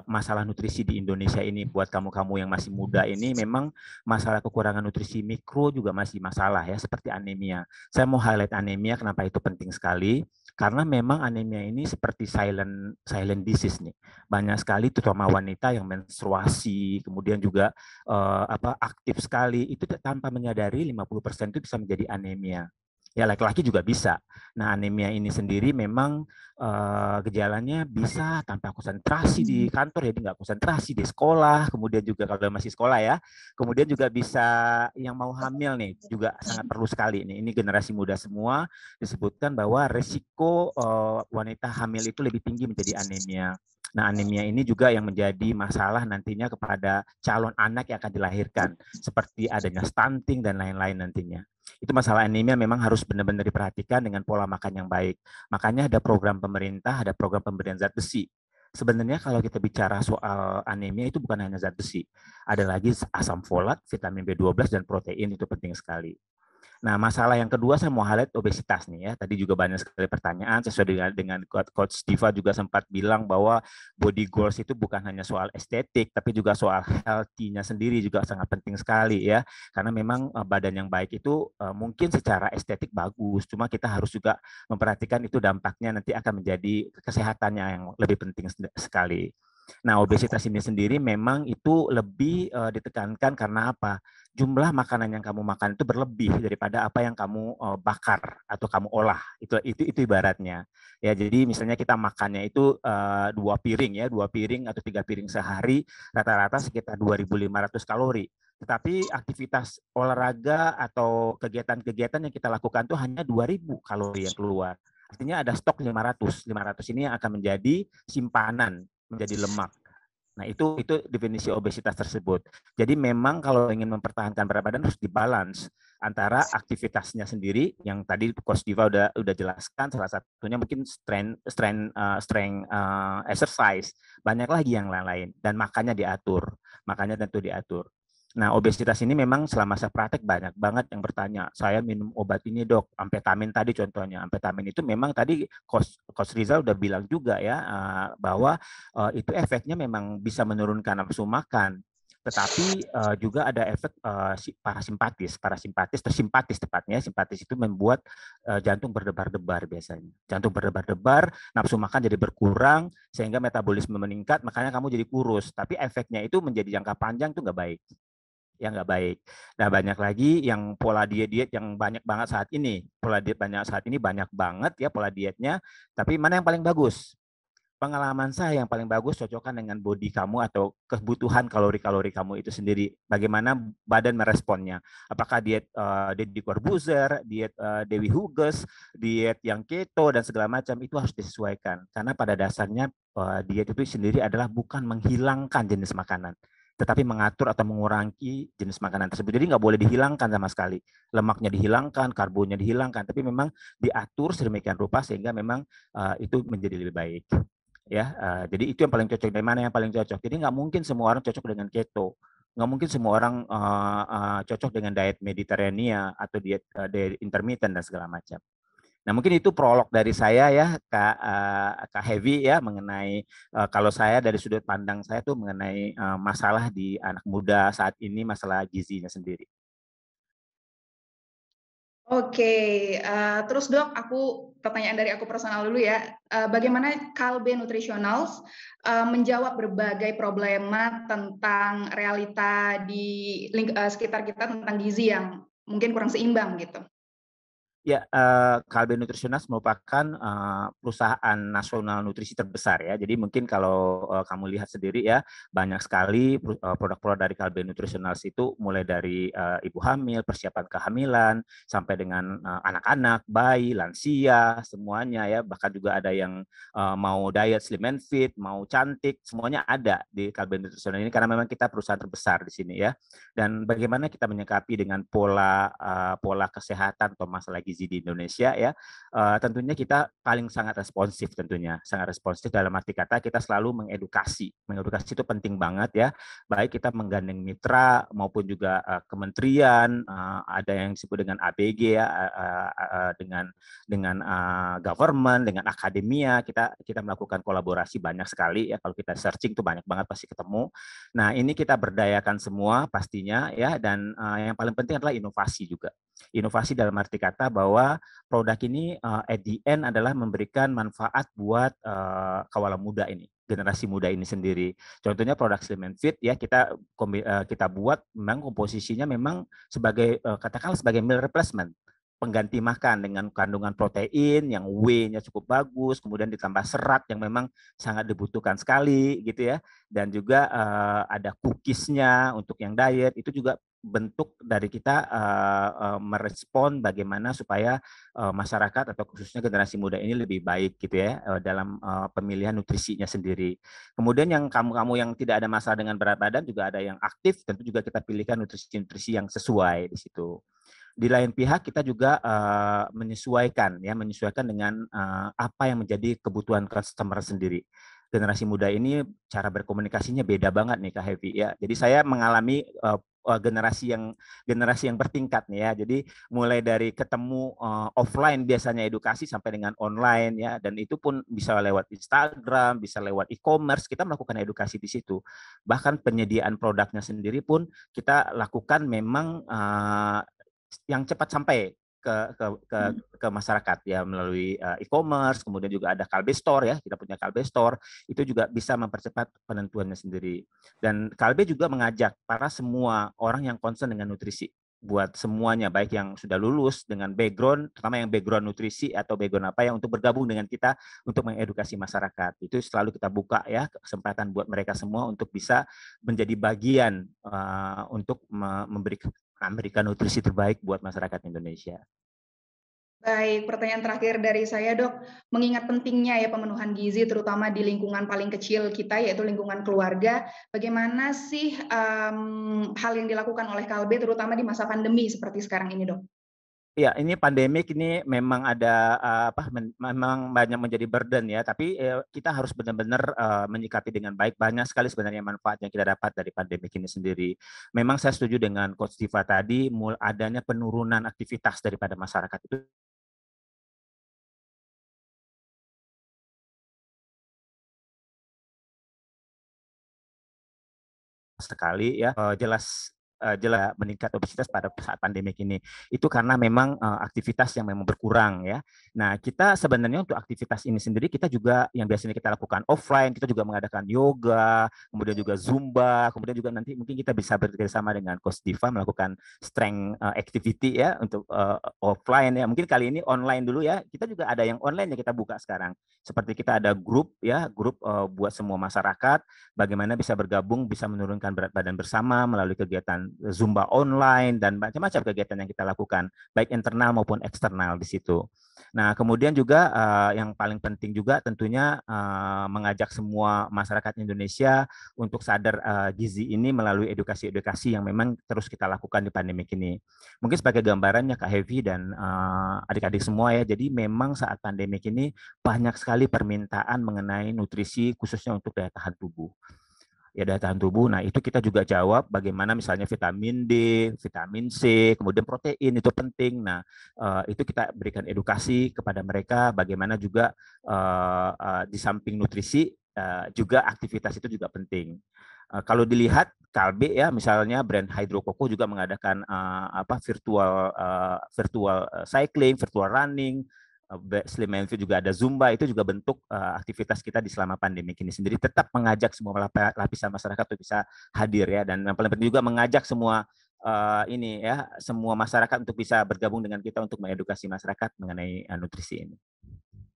masalah nutrisi di Indonesia ini. Buat kamu-kamu yang masih muda ini, memang masalah kekurangan nutrisi mikro juga masih masalah ya, seperti anemia. Saya mau highlight anemia, kenapa itu penting sekali, karena memang anemia ini seperti silent disease nih. Banyak sekali terutama wanita yang menstruasi, kemudian juga aktif sekali, itu tanpa menyadari 50% itu bisa menjadi anemia. Ya, laki-laki juga bisa. Nah, anemia ini sendiri memang gejalanya bisa tanpa konsentrasi di kantor, jadi nggak konsentrasi di sekolah, kemudian juga kalau masih sekolah ya, kemudian juga bisa yang mau hamil nih, juga sangat perlu sekali. Ini generasi muda semua disebutkan bahwa resiko wanita hamil itu lebih tinggi menjadi anemia. Nah, anemia ini juga yang menjadi masalah nantinya kepada calon anak yang akan dilahirkan, seperti adanya stunting dan lain-lain nantinya. Itu masalah anemia memang harus benar-benar diperhatikan dengan pola makan yang baik. Makanya ada program pemerintah, ada program pemberian zat besi. Sebenarnya kalau kita bicara soal anemia itu bukan hanya zat besi. Ada lagi asam folat, vitamin B12, dan protein, itu penting sekali. Nah, masalah yang kedua saya mau highlight obesitas nih ya. Tadi juga banyak sekali pertanyaan, sesuai dengan Coach Diva juga sempat bilang bahwa body goals itu bukan hanya soal estetik, tapi juga soal healthy-nya sendiri juga sangat penting sekali ya. Karena memang badan yang baik itu mungkin secara estetik bagus, cuma kita harus juga memperhatikan itu dampaknya nanti akan menjadi kesehatannya yang lebih penting sekali. Nah, obesitas ini sendiri memang itu lebih ditekankan karena apa? Jumlah makanan yang kamu makan itu berlebih daripada apa yang kamu bakar atau kamu olah. Itu ibaratnya. Ya, jadi misalnya kita makannya itu 2 piring ya, 2 piring atau 3 piring sehari, rata-rata sekitar 2.500 kalori. Tetapi aktivitas olahraga atau kegiatan-kegiatan yang kita lakukan itu hanya 2.000 kalori yang keluar. Artinya ada stok 500. 500 ini akan menjadi simpanan, menjadi lemak. Nah, itu definisi obesitas tersebut. Jadi memang kalau ingin mempertahankan berat badan harus dibalance antara aktivitasnya sendiri yang tadi Coach Diva udah jelaskan, salah satunya mungkin strength exercise, banyak lagi yang lain-lain, dan makannya tentu diatur. Nah, obesitas ini memang selama saya praktek banyak banget yang bertanya, saya minum obat ini dok, amfetamin tadi contohnya. Amfetamin itu memang tadi Coach Rizal udah bilang juga ya, bahwa itu efeknya memang bisa menurunkan nafsu makan. Tetapi juga ada efek simpatis tepatnya. Simpatis itu membuat jantung berdebar-debar biasanya. Jantung berdebar-debar, nafsu makan jadi berkurang, sehingga metabolisme meningkat, makanya kamu jadi kurus. Tapi efeknya itu menjadi jangka panjang itu nggak baik. Ya nggak baik. Nah, banyak lagi yang pola diet yang banyak banget saat ini. Pola diet banyak banget ya pola dietnya. Tapi mana yang paling bagus? Pengalaman saya yang paling bagus cocokkan dengan body kamu atau kebutuhan kalori-kalori kamu itu sendiri. Bagaimana badan meresponnya? Apakah diet Deddy Corbuzier, diet Dewi Huges, diet yang keto dan segala macam, itu harus disesuaikan. Karena pada dasarnya diet itu sendiri adalah bukan menghilangkan jenis makanan, tetapi mengatur atau mengurangi jenis makanan tersebut. Jadi nggak boleh dihilangkan sama sekali. Lemaknya dihilangkan, karbonya dihilangkan, tapi memang diatur sedemikian rupa sehingga memang itu menjadi lebih baik. Ya, jadi itu yang paling cocok. Dari mana yang paling cocok? Jadi nggak mungkin semua orang cocok dengan keto. Nggak mungkin semua orang cocok dengan diet Mediterania atau diet intermittent dan segala macam. Nah, mungkin itu prolog dari saya ya, Kak Heavy ya, mengenai kalau saya dari sudut pandang saya tuh mengenai masalah di anak muda saat ini, masalah gizinya sendiri. Oke, terus dok, pertanyaan dari aku personal dulu ya. Bagaimana Kalbe Nutritionals menjawab berbagai problema tentang realita di sekitar kita tentang gizi yang mungkin kurang seimbang gitu? Ya, Kalbe Nutritionals merupakan perusahaan nasional nutrisi terbesar ya. Jadi mungkin kalau kamu lihat sendiri ya, banyak sekali produk-produk dari Kalbe Nutritionals itu mulai dari ibu hamil, persiapan kehamilan, sampai dengan anak-anak, bayi, lansia, semuanya ya. Bahkan juga ada yang mau diet, slim and fit, mau cantik, semuanya ada di Kalbe Nutritionals ini karena memang kita perusahaan terbesar di sini ya. Dan bagaimana kita menyikapi dengan pola kesehatan atau masalah gizi di Indonesia ya, tentunya kita paling sangat responsif, tentunya sangat responsif dalam arti kata kita selalu mengedukasi itu penting banget ya, baik kita menggandeng mitra maupun juga kementerian, ada yang disebut dengan ABG ya, dengan government, dengan akademia, kita melakukan kolaborasi banyak sekali ya, kalau kita searching tuh banyak banget pasti ketemu. Nah ini kita berdayakan semua pastinya ya, dan yang paling penting adalah inovasi juga. Inovasi dalam arti kata bahwa produk ini at the end adalah memberikan manfaat buat kawalan muda ini, generasi muda ini sendiri. Contohnya produk Slim and Fit ya, kita buat memang komposisinya memang sebagai katakanlah sebagai meal replacement, pengganti makan dengan kandungan protein yang W-nya cukup bagus, kemudian ditambah serat yang memang sangat dibutuhkan sekali gitu ya, dan juga ada cookies-nya untuk yang diet, itu juga bentuk dari kita merespon bagaimana supaya masyarakat atau khususnya generasi muda ini lebih baik gitu ya dalam pemilihan nutrisinya sendiri. Kemudian yang kamu yang tidak ada masalah dengan berat badan juga ada yang aktif, tentu juga kita pilihkan nutrisi-nutrisi yang sesuai di situ. Di lain pihak kita juga menyesuaikan dengan apa yang menjadi kebutuhan customer sendiri. Generasi muda ini cara berkomunikasinya beda banget nih Kak Hevi ya. Jadi saya mengalami generasi yang bertingkat nih ya. Jadi mulai dari ketemu offline biasanya edukasi sampai dengan online ya, dan itu pun bisa lewat Instagram, bisa lewat e-commerce, kita melakukan edukasi di situ. Bahkan penyediaan produknya sendiri pun kita lakukan memang yang cepat sampai ke masyarakat ya melalui e-commerce, kemudian juga ada Kalbe Store ya, kita punya Kalbe Store, itu juga bisa mempercepat penentuannya sendiri. Dan Kalbe juga mengajak para semua orang yang concern dengan nutrisi, buat semuanya, baik yang sudah lulus dengan background, terutama yang background nutrisi atau background apa ya, untuk bergabung dengan kita untuk mengedukasi masyarakat. Itu selalu kita buka ya, kesempatan buat mereka semua untuk bisa menjadi bagian untuk memberikan nutrisi terbaik buat masyarakat Indonesia. Baik, pertanyaan terakhir dari saya, Dok. Mengingat pentingnya ya pemenuhan gizi, terutama di lingkungan paling kecil kita, yaitu lingkungan keluarga, bagaimana sih hal yang dilakukan oleh Kalbe, terutama di masa pandemi seperti sekarang ini, Dok? Ya, ini pandemik ini memang ada memang banyak menjadi burden ya, tapi kita harus benar-benar menyikapi dengan baik. Banyak sekali sebenarnya manfaat yang kita dapat dari pandemik ini sendiri. Memang saya setuju dengan Coach Diva tadi, adanya penurunan aktivitas daripada masyarakat itu sekali ya, jelas meningkat obesitas pada saat pandemik ini. Itu karena memang aktivitas yang memang berkurang ya. Nah, kita sebenarnya untuk aktivitas ini sendiri kita juga yang biasanya kita lakukan offline, kita juga mengadakan yoga, kemudian juga zumba, kemudian juga nanti mungkin kita bisa bekerjasama dengan Coach Diva melakukan strength activity ya untuk offline ya. Mungkin kali ini online dulu ya. Kita juga ada yang online yang kita buka sekarang. Seperti kita ada grup ya, grup buat semua masyarakat bagaimana bisa bergabung, bisa menurunkan berat badan bersama melalui kegiatan Zumba online dan macam-macam kegiatan yang kita lakukan, baik internal maupun eksternal di situ. Nah, kemudian juga yang paling penting juga tentunya mengajak semua masyarakat Indonesia untuk sadar gizi ini melalui edukasi-edukasi yang memang terus kita lakukan di pandemi ini. Mungkin sebagai gambarannya Kak Hevi dan adik-adik semua ya, jadi memang saat pandemi ini banyak sekali permintaan mengenai nutrisi khususnya untuk daya tahan tubuh. Ya, daya tahan tubuh. Nah, itu kita juga jawab bagaimana misalnya vitamin D, vitamin C, kemudian protein itu penting. Nah, itu kita berikan edukasi kepada mereka bagaimana juga di samping nutrisi juga aktivitas itu juga penting. Kalau dilihat Kalbe ya, misalnya brand Hydro Coco juga mengadakan virtual cycling, virtual running, Slim and Fit juga ada Zumba, itu juga bentuk aktivitas kita di selama pandemi ini sendiri, tetap mengajak semua lapisan masyarakat untuk bisa hadir ya, dan yang paling penting juga mengajak semua ini ya semua masyarakat untuk bisa bergabung dengan kita untuk mengedukasi masyarakat mengenai nutrisi ini.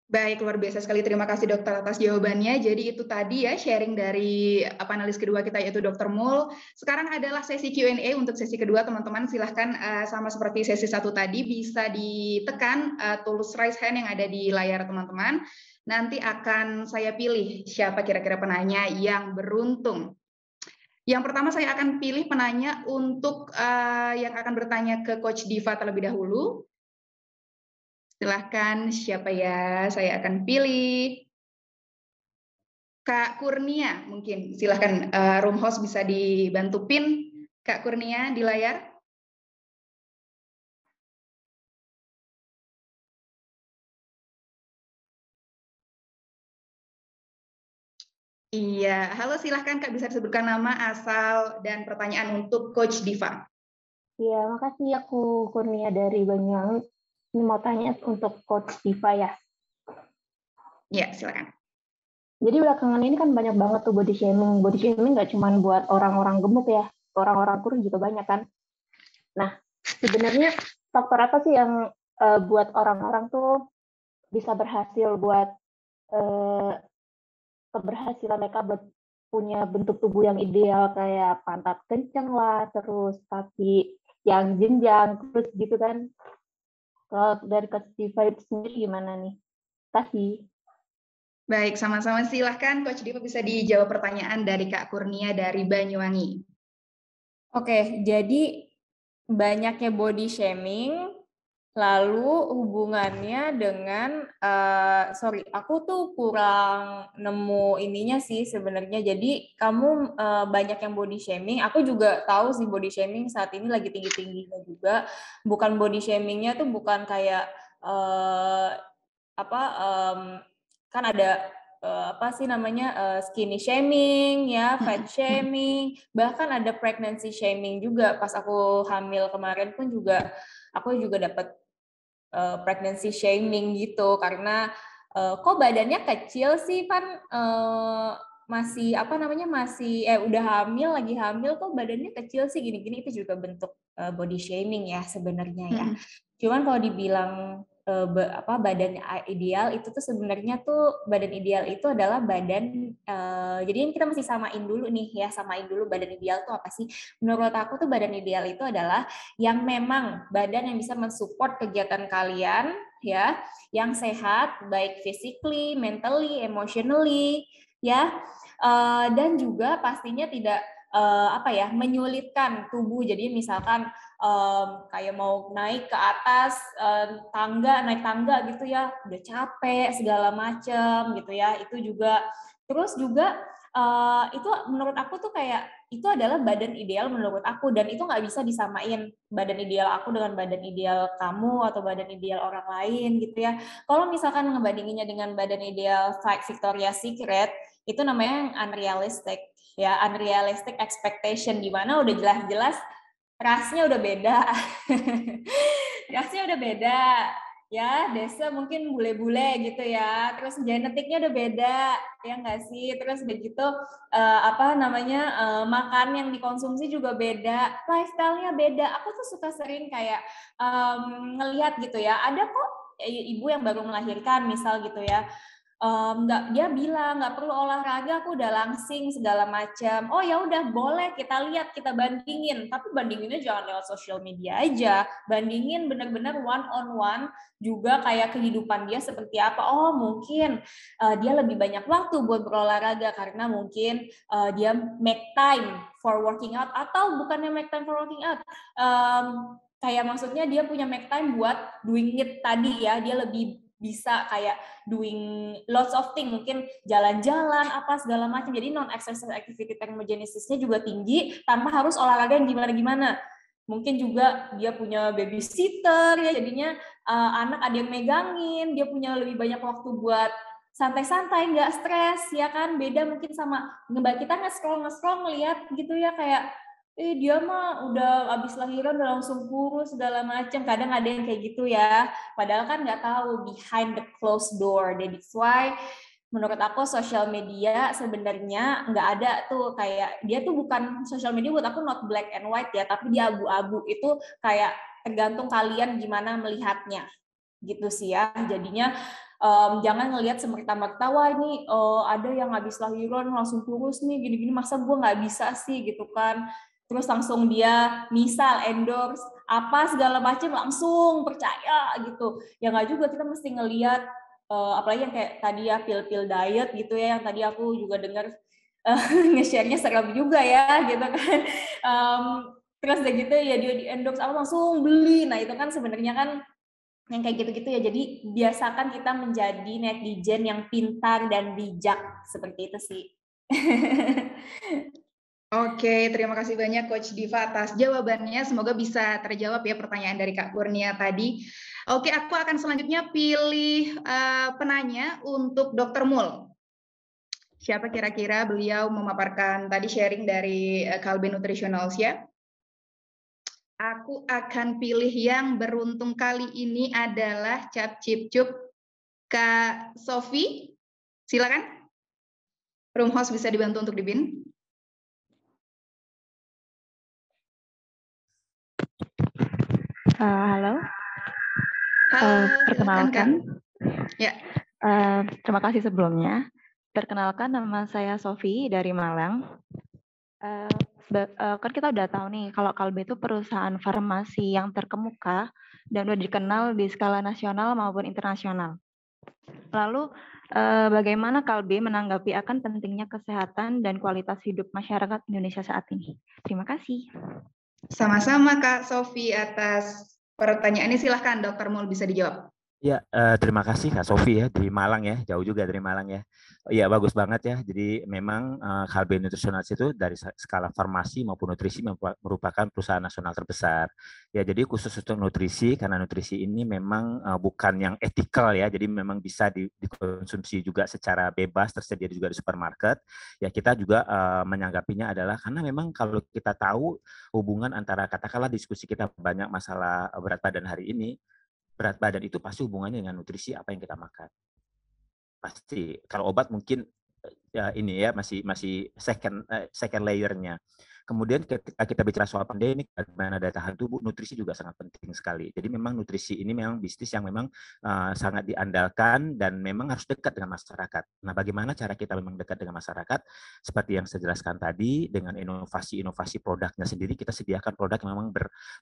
Baik, luar biasa sekali. Terima kasih dokter atas jawabannya. Jadi itu tadi ya sharing dari panelis kedua kita yaitu Dr. Mul. Sekarang adalah sesi Q&A untuk sesi kedua, teman-teman. Silahkan sama seperti sesi satu tadi bisa ditekan tools raise hand yang ada di layar teman-teman. Nanti akan saya pilih siapa kira-kira penanya yang beruntung. Yang pertama saya akan pilih penanya untuk yang akan bertanya ke Coach Diva terlebih dahulu. Silahkan siapa ya, saya akan pilih Kak Kurnia mungkin. Silahkan room host bisa dibantu pin Kak Kurnia di layar. Iya, halo silahkan Kak bisa disebutkan nama, asal, dan pertanyaan untuk Coach Diva. Iya, makasih aku Kurnia dari Banyuwangi. Ini mau tanya untuk Coach Diva ya. Ya, silakan. Jadi belakangan ini kan banyak banget tuh body shaming. Body shaming nggak cuma buat orang-orang gemuk ya, orang-orang kurus juga banyak kan. Nah, sebenarnya faktor apa sih yang buat orang-orang tuh bisa berhasil buat keberhasilan mereka buat punya bentuk tubuh yang ideal kayak pantat kenceng lah, terus kaki yang jenjang, terus gitu kan. Kalau dari Coach Diva itu sendiri gimana nih? Kasih. Baik, sama-sama silahkan Coach Diva bisa dijawab pertanyaan dari Kak Kurnia dari Banyuwangi. Oke, jadi banyaknya body shaming, lalu hubungannya dengan, aku tuh kurang nemu ininya sih sebenarnya. Jadi kamu banyak yang body shaming, aku juga tahu sih body shaming saat ini lagi tinggi-tingginya juga. Bukan body shamingnya tuh bukan kayak kan ada skinny shaming ya, fat shaming, bahkan ada pregnancy shaming juga. Pas aku hamil kemarin pun juga aku juga dapat pregnancy shaming gitu karena kok badannya kecil sih kan, masih udah hamil, lagi hamil kok badannya kecil sih gini-gini, itu juga bentuk body shaming ya sebenarnya ya. Cuman kalau dibilang badan ideal itu tuh sebenarnya tuh badan ideal itu adalah badan, jadi kita mesti samain dulu badan ideal tuh apa sih. Menurut aku tuh badan ideal itu adalah yang memang badan yang bisa mensupport kegiatan kalian ya, yang sehat baik physically, mentally, emotionally ya, dan juga pastinya tidak menyulitkan tubuh. Jadi misalkan kayak mau naik ke atas naik tangga gitu ya, udah capek segala macem gitu ya, itu juga. Terus juga itu menurut aku tuh kayak itu adalah badan ideal menurut aku, dan itu nggak bisa disamain badan ideal aku dengan badan ideal kamu atau badan ideal orang lain gitu ya. Kalau misalkan ngebandinginnya dengan badan ideal Victoria's Secret, itu namanya unrealistic ya, unrealistic expectation, di mana udah jelas-jelas rasnya udah beda. Rasnya udah beda ya, Desa mungkin bule-bule gitu ya, terus genetiknya udah beda ya nggak sih, terus begitu makan yang dikonsumsi juga beda, lifestyle-nya beda. Aku tuh suka sering kayak ngelihat gitu ya, ada kok ibu yang baru melahirkan misal gitu ya, dia bilang nggak perlu olahraga, aku udah langsing segala macam. Oh ya udah, boleh kita lihat, kita bandingin, tapi bandinginnya jangan lewat sosial media aja, bandingin benar-benar one on one juga, kayak kehidupan dia seperti apa. Oh mungkin dia lebih banyak waktu buat berolahraga karena mungkin dia make time for working out, atau bukannya make time for working out, kayak maksudnya dia punya make time buat doing it tadi ya, dia lebih bisa kayak doing lots of thing, mungkin jalan-jalan apa segala macam. Jadi non exercise activity thermogenesisnya juga tinggi tanpa harus olahraga yang gimana-gimana. Mungkin juga dia punya babysitter ya, jadinya anak ada yang megangin, dia punya lebih banyak waktu buat santai-santai, nggak stres ya kan. Beda mungkin sama kita nge-scroll ngeliat gitu ya, kayak dia mah udah abis lahiran udah langsung kurus segala macam. Kadang ada yang kayak gitu ya, padahal kan nggak tahu behind the closed door. That's why menurut aku sosial media sebenarnya nggak ada tuh, kayak dia tuh bukan sosial media buat aku not black and white ya, tapi dia abu-abu. Itu kayak tergantung kalian gimana melihatnya gitu sih ya. Jadinya jangan ngelihat semerta-merta, wah ini ada yang habis lahiran langsung kurus nih gini-gini, masa gue nggak bisa sih gitu kan. Terus langsung dia misal endorse apa segala macam langsung percaya gitu. Ya nggak juga, kita mesti ngelihat apalagi yang kayak tadi ya pil-pil diet gitu ya, yang tadi aku juga dengar nge-share-nya serem juga ya gitu kan. Terus udah gitu ya dia di endorse apa langsung beli. Nah itu kan sebenarnya kan yang kayak gitu-gitu ya. Jadi biasakan kita menjadi netizen yang pintar dan bijak, seperti itu sih. Oke, terima kasih banyak Coach Diva atas jawabannya. Semoga bisa terjawab ya pertanyaan dari Kak Kurnia tadi. Oke, aku akan selanjutnya pilih penanya untuk Dr. Mul. Siapa kira-kira beliau memaparkan tadi sharing dari Kalbe Nutritionals ya? Aku akan pilih yang beruntung kali ini adalah Cap Cip Cup Kak Sofi. Silakan. Room host bisa dibantu untuk dibin. Halo. Perkenalkan. Ya. Terima kasih sebelumnya. Perkenalkan, nama saya Sofi dari Malang. Kan kita udah tahu nih kalau Kalbe itu perusahaan farmasi yang terkemuka dan udah dikenal di skala nasional maupun internasional. Lalu bagaimana Kalbe menanggapi akan pentingnya kesehatan dan kualitas hidup masyarakat Indonesia saat ini? Terima kasih. Sama-sama Kak Sofi atas pertanyaannya. Silahkan Dr. Mul bisa dijawab. Ya, terima kasih Kak Sofi ya, dari Malang ya, jauh juga dari Malang ya. Iya, bagus banget ya. Jadi memang Kalbe Nutritionals itu dari skala farmasi maupun nutrisi merupakan perusahaan nasional terbesar. Ya, jadi khusus untuk nutrisi, karena nutrisi ini memang bukan yang etikal ya, jadi memang bisa dikonsumsi juga secara bebas, tersedia juga di supermarket. Ya, kita juga menanggapinya adalah karena memang kalau kita tahu hubungan antara, katakanlah diskusi kita banyak masalah berat badan hari ini, berat badan itu pasti hubungannya dengan nutrisi apa yang kita makan. Pasti. Kalau obat mungkin ya ini ya masih second layer-nya. Kemudian ketika kita bicara soal pandemi, bagaimana daya tahan tubuh, nutrisi juga sangat penting sekali. Jadi memang nutrisi ini memang bisnis yang memang sangat diandalkan dan memang harus dekat dengan masyarakat. Nah, bagaimana cara kita memang dekat dengan masyarakat? Seperti yang saya jelaskan tadi, dengan inovasi-inovasi produknya sendiri, kita sediakan produk yang memang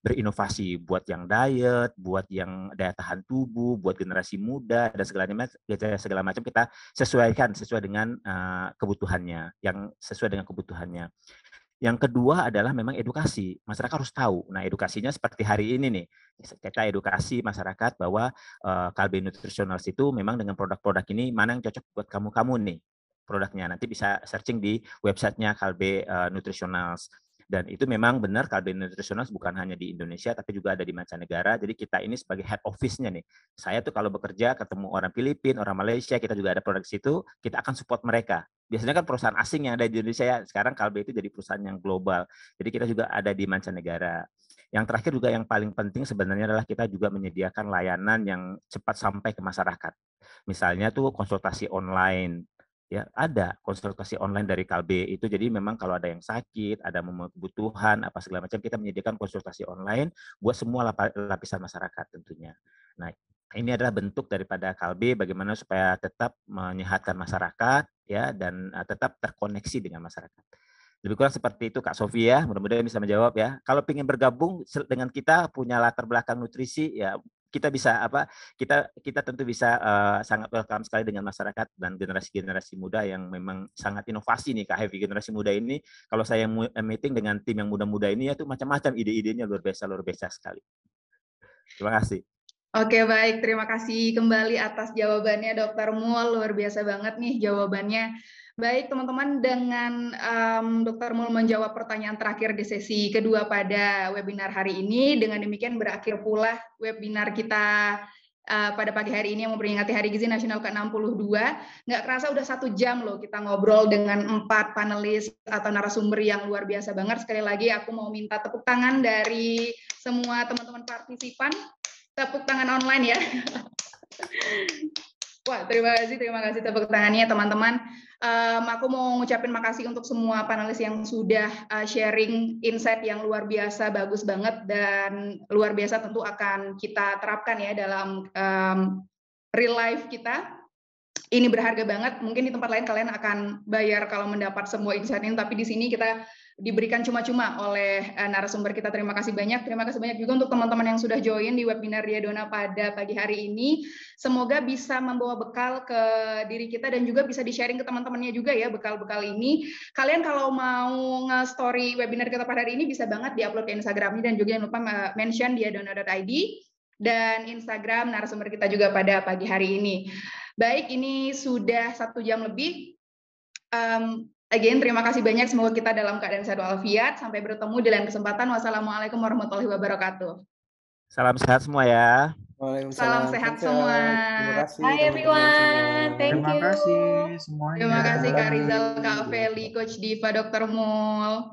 berinovasi buat yang diet, buat yang daya tahan tubuh, buat generasi muda dan segala macam kita sesuai dengan kebutuhannya, yang sesuai dengan kebutuhannya. Yang kedua adalah memang edukasi. Masyarakat harus tahu. Nah, edukasinya seperti hari ini nih. Kita edukasi masyarakat bahwa Kalbe Nutritionals itu memang dengan produk-produk ini mana yang cocok buat kamu nih produknya. Nanti bisa searching di websitenya Kalbe Nutritionals. Dan itu memang benar Kalbe Nutritionals bukan hanya di Indonesia tapi juga ada di mancanegara. Jadi kita ini sebagai head office-nya nih. Saya tuh kalau bekerja ketemu orang Filipina, orang Malaysia, kita juga ada produk di situ, kita akan support mereka. Biasanya kan perusahaan asing yang ada di Indonesia ya, sekarang Kalbe itu jadi perusahaan yang global. Jadi kita juga ada di mancanegara. Yang terakhir juga yang paling penting sebenarnya adalah kita juga menyediakan layanan yang cepat sampai ke masyarakat. Misalnya tuh konsultasi online. Ya, ada konsultasi online dari Kalbe itu. Jadi memang kalau ada yang sakit, ada kebutuhan apa segala macam, kita menyediakan konsultasi online buat semua lapisan masyarakat tentunya. Nah, ini adalah bentuk daripada Kalbe bagaimana supaya tetap menyehatkan masyarakat ya dan tetap terkoneksi dengan masyarakat. Lebih kurang seperti itu Kak Sofi ya, mudah-mudahan bisa menjawab ya. Kalau ingin bergabung dengan kita punya latar belakang nutrisi ya kita bisa kita tentu bisa sangat welcome sekali dengan masyarakat dan generasi muda yang memang sangat inovasi nih Kak Heavy. Generasi muda ini kalau saya meeting dengan tim yang muda-muda ini ya tuh macam-macam ide-idenya luar biasa sekali. Terima kasih. Oke, baik. Terima kasih kembali atas jawabannya Dr. Mul. Luar biasa banget nih jawabannya. Baik, teman-teman, dengan Dr. Mul menjawab pertanyaan terakhir di sesi kedua pada webinar hari ini, dengan demikian berakhir pula webinar kita pada pagi hari ini yang memperingati Hari Gizi Nasional ke-62. Nggak kerasa udah 1 jam loh kita ngobrol dengan 4 panelis atau narasumber yang luar biasa banget. Sekali lagi aku mau minta tepuk tangan dari semua teman-teman partisipan. Tepuk tangan online ya. Wah, terima kasih tepuk tangannya teman-teman. Aku mau ngucapin makasih untuk semua panelis yang sudah sharing insight yang luar biasa, bagus banget, dan luar biasa tentu akan kita terapkan ya dalam real life kita. Ini berharga banget. Mungkin di tempat lain kalian akan bayar kalau mendapat semua insight ini, tapi di sini kita diberikan cuma-cuma oleh narasumber kita. Terima kasih banyak. Terima kasih banyak juga untuk teman-teman yang sudah join di webinar Diadona pada pagi hari ini. Semoga bisa membawa bekal ke diri kita dan juga bisa di-sharing ke teman-temannya juga ya bekal-bekal ini. Kalian kalau mau nge-story webinar kita pada hari ini bisa banget di-upload ke Instagramnya, dan juga jangan lupa mention diadona.id dan Instagram narasumber kita juga pada pagi hari ini. Baik, ini sudah 1 jam lebih. Again, terima kasih banyak. Semoga kita dalam keadaan sehat walafiat. Sampai bertemu di lain kesempatan. Wassalamualaikum warahmatullahi wabarakatuh. Salam sehat semua ya. Salam sehat semua. Terima kasih. Bye everyone. Thank you. Terima kasih semuanya. Terima kasih Kak Rizal, Kak Feli, Coach Diva, Dr. Mul.